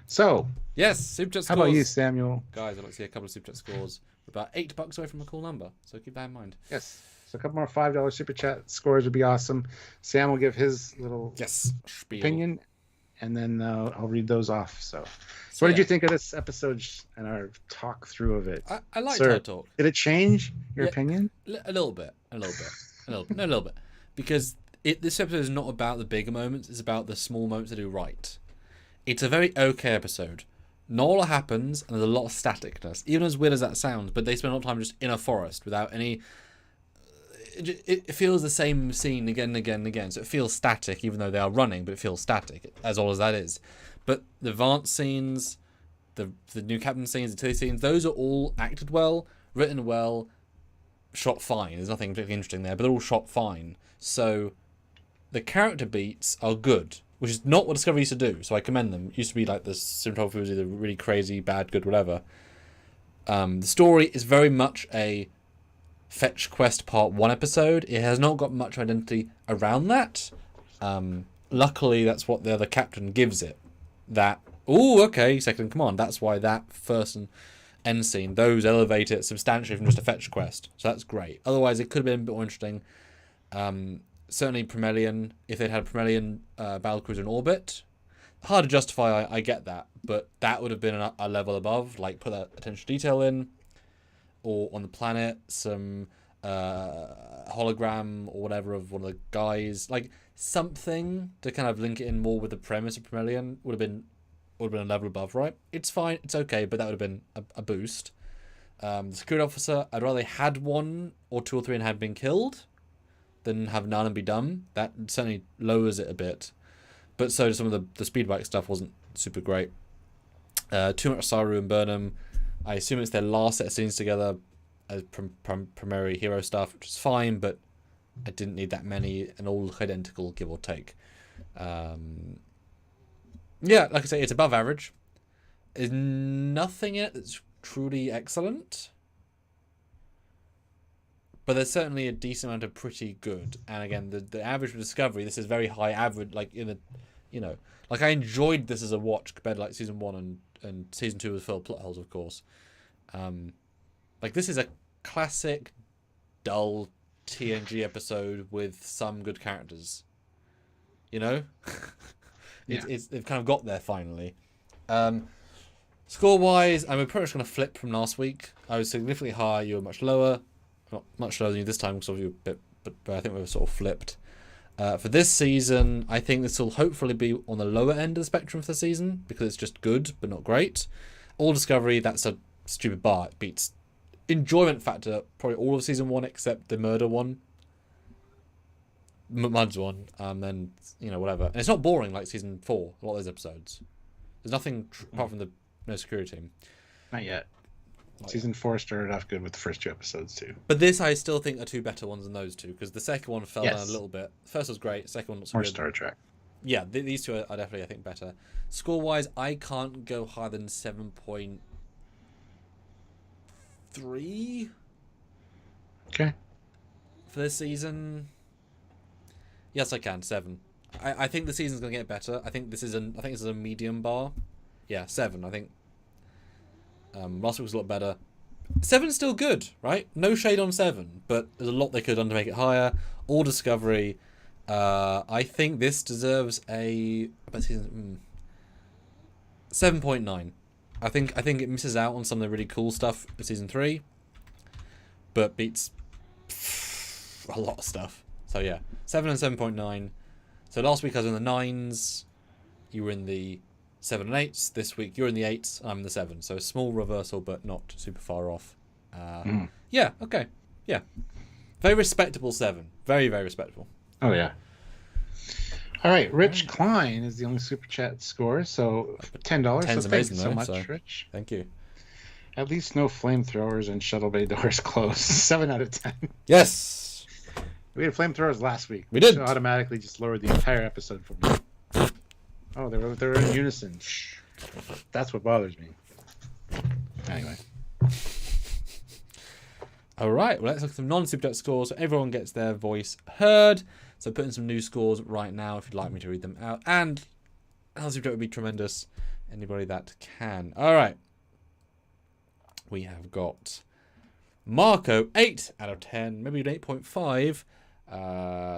So. Yes, Super Chat scores. How about you, Samuel? Guys, I'd like to see a couple of Super Chat scores. We're about $8 away from a cool number, so keep that in mind. Yes. So a couple more $5 Super Chat scores would be awesome. Sam will give his little opinion, and then I'll read those off. So what did you think of this episode and our talk through of it? I liked our talk. Did it change your opinion? A little bit. No, a little bit. Because this episode is not about the bigger moments, it's about the small moments they do right. It's a very okay episode. Not a lot happens, and there's a lot of staticness. Even as weird as that sounds, but they spend a lot of time just in a forest without any... It feels the same scene again and again and again, so it feels static, even though they are running, but it feels static, as all as that is. But the Vance scenes, the new captain scenes, the Tilly scenes, those are all acted well, written well, shot fine. There's nothing particularly interesting there, but they're all shot fine. So the character beats are good, which is not what Discovery used to do, so I commend them. It used to be like the cinematography was either really crazy, bad, good, whatever. The story is very much a Fetch Quest Part 1 episode. It has not got much identity around that. Luckily, that's what the other captain gives it. That Oh, okay, second in command. That's why that first and end scene, those elevate it substantially from just a fetch quest. So that's great. Otherwise, it could have been a bit more interesting. Certainly Promelian, if they'd had Promelian battlecruiser in orbit, hard to justify, I get that, but that would have been a level above, like put that attention to detail in, or on the planet, some hologram or whatever of one of the guys, like something to kind of link it in more with the premise of Promelian would have been a level above, right? It's fine, it's okay, but that would have been a boost. The security officer, I'd rather they had one or two or three and had been killed than have none and be dumb. That certainly lowers it a bit. But so some of the speedbike stuff wasn't super great. Too much Saru and Burnham. I assume it's their last set of scenes together as primary hero stuff, which is fine, but I didn't need that many and all look identical, give or take. Yeah, like I say, it's above average. There's nothing in it that's truly excellent. But there's certainly a decent amount of pretty good. And again, the average for Discovery, this is very high average, like in a, like I enjoyed this as a watch compared to like season 1 and season 2 was full of plot holes, of course. Like this is a classic dull TNG episode with some good characters. Yeah. They've kind of got there finally. Score wise, I'm pretty much going to flip from last week. I was significantly higher, you were much lower. Not much lower than you this time because of you a bit, but I think we were sort of flipped. For this season, I think this will hopefully be on the lower end of the spectrum for the season because it's just good but not great. All Discovery, that's a stupid bar. It beats enjoyment factor probably all of season 1 except the murder one, Mud's one, then whatever. And it's not boring like season 4. A lot of those episodes. There's nothing apart from the no security team. Not yet. Season 4 started off good with the first 2 episodes too. But this I still think are 2 better ones than those 2 because the second one fell down a little bit. The first was great. The second one was more good. Star Trek. Yeah, these 2 are definitely I think better. Score wise, I can't go higher than 7.3. Okay. For this season, yes, I can 7. I think the season's gonna get better. I think this is a medium bar. Yeah, 7. I think. Last week was a lot better. 7's still good, right? No shade on 7, but there's a lot they could have done to make it higher. All Discovery. I think this deserves a 7.9. I think it misses out on some of the really cool stuff of season 3, but beats a lot of stuff. So yeah, 7 and 7.9. So last week I was in the 9s. You were in the 7 and 8s. This week you're in the 8s. I'm in the 7. So a small reversal, but not super far off. Yeah. Okay. Yeah. Very respectable 7. Very, very respectable. Oh yeah. All right. Rich Klein is the only super chat score. So $10. Ten's so amazing, thank you so though, much, so Rich. Thank you. At least no flamethrowers and shuttle bay doors closed. 7 out of 10. Yes. We had flamethrowers last week. We did. So automatically just lowered the entire episode for me. Oh, they're in unison. That's what bothers me. Anyway. All right. Well, let's look at some non-super chat scores so everyone gets their voice heard. So put in some new scores right now if you'd like me to read them out. And non-super chat would be tremendous. Anybody that can. All right. We have got Marco, 8 out of 10. Maybe an 8.5.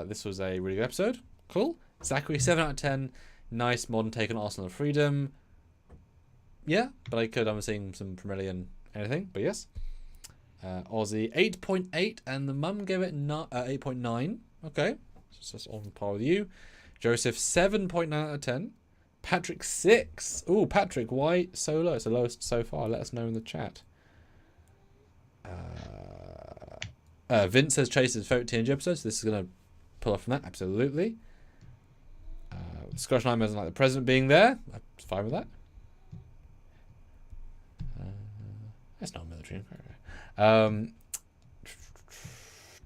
This was a really good episode. Cool. Zachary, 7 out of 10. Nice modern take on Arsenal of Freedom. Yeah, but I'm seeing some Promelian anything, but yes. Aussie, 8.8, and the mum gave it 8.9. Okay, so that's on par with you. Joseph, 7.9 out of 10. Patrick, 6. Ooh, Patrick, why so low? It's the lowest so far. Let us know in the chat. Vince says Chase is his favourite TNG episode, so this is going to pull off from that, absolutely. Scottish Nightmare doesn't like the president being there. I'm fine with that. That's not military.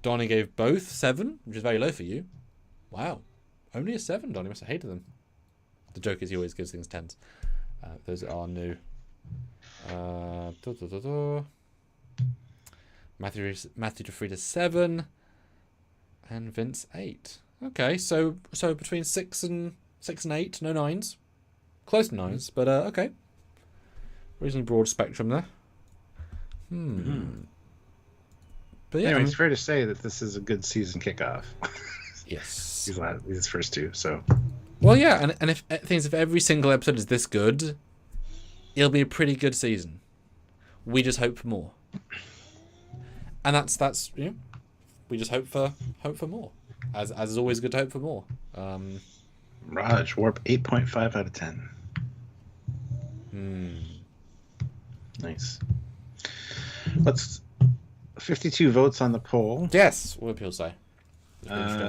Donnie gave both 7, which is very low for you. Wow. Only a 7, Donnie. Must have hated them. The joke is he always gives things 10s. Those are new. Matthew DeFrida 7. And Vince 8. Okay, so between 6 and 8, no 9s. Close to 9s, but okay. Reasonably broad spectrum there. But yeah, Anyway, it's fair to say that this is a good season kickoff. yes. These first two, so. Well, yeah, and if every single episode is this good, it'll be a pretty good season. We just hope for more. And that's we just hope for more. As is always good to hope for more. Raj, Warp 8.5 out of 10. Nice. What's 52 votes on the poll? Yes, what do people say?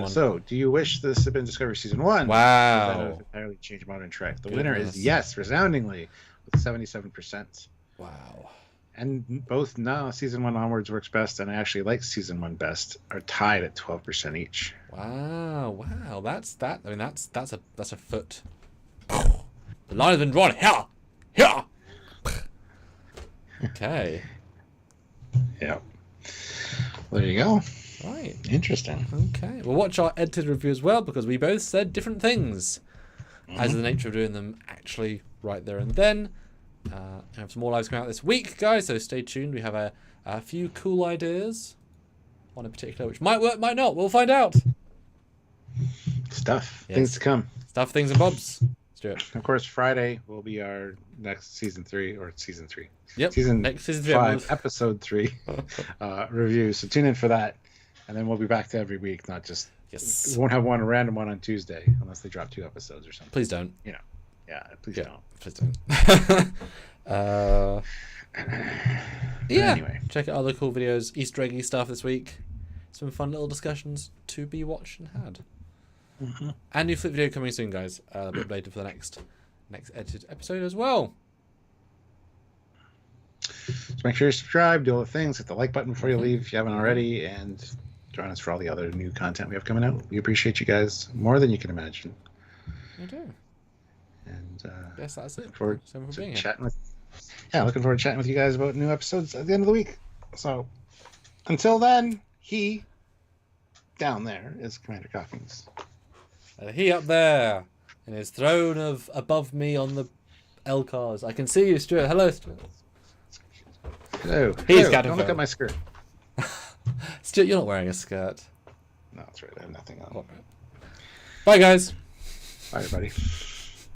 So, do you wish this had been Discovery Season 1? Wow. Entirely changed Modern Trek. The winner is yes, resoundingly, with 77%. Wow. And both Season 1 onwards works best, and I actually like Season 1 best, are tied at 12% each. Wow. That's a foot. The line has been drawn. Here. Okay. Yeah. There you go. Right. Interesting. Okay. We'll watch our edited review as well, because we both said different things. As the nature of doing them actually right there and then. We have some more lives coming out this week, guys, so stay tuned. We have a few cool ideas. One in particular, which might work, might not. We'll find out. Stuff. Yes. Things to come. Stuff, things, and bobs. Let's do it. Of course, Friday will be our next Season 3, or Season 3. Yep. Next Season 5, Episode 3 review. So tune in for that. And then we'll be back to every week, not just... Yes. We won't have a random one on Tuesday, unless they drop 2 episodes or something. Please don't. Yeah, please don't. Please don't. Yeah. Anyway. Check out other cool videos, Easter eggy stuff this week. Some fun little discussions to be watched and had. And new flip video coming soon, guys. A bit later for the next edited episode as well. So make sure you subscribe, do all the things, hit the like button before you leave if you haven't already, and join us for all the other new content we have coming out. We appreciate you guys more than you can imagine. I do. And Yes, that's it. looking forward So for to being here. chatting with looking forward to chatting with you guys about new episodes at the end of the week. So until then, he down there is Commander Coffins. He up there in his throne of above me on the L cars. I can see you, Stuart. Hello, Stuart. Hello. He's Hello. got Don't look at my skirt. Stuart, you're not wearing a skirt. No, that's right. I have nothing on. Bye, guys. Bye, everybody.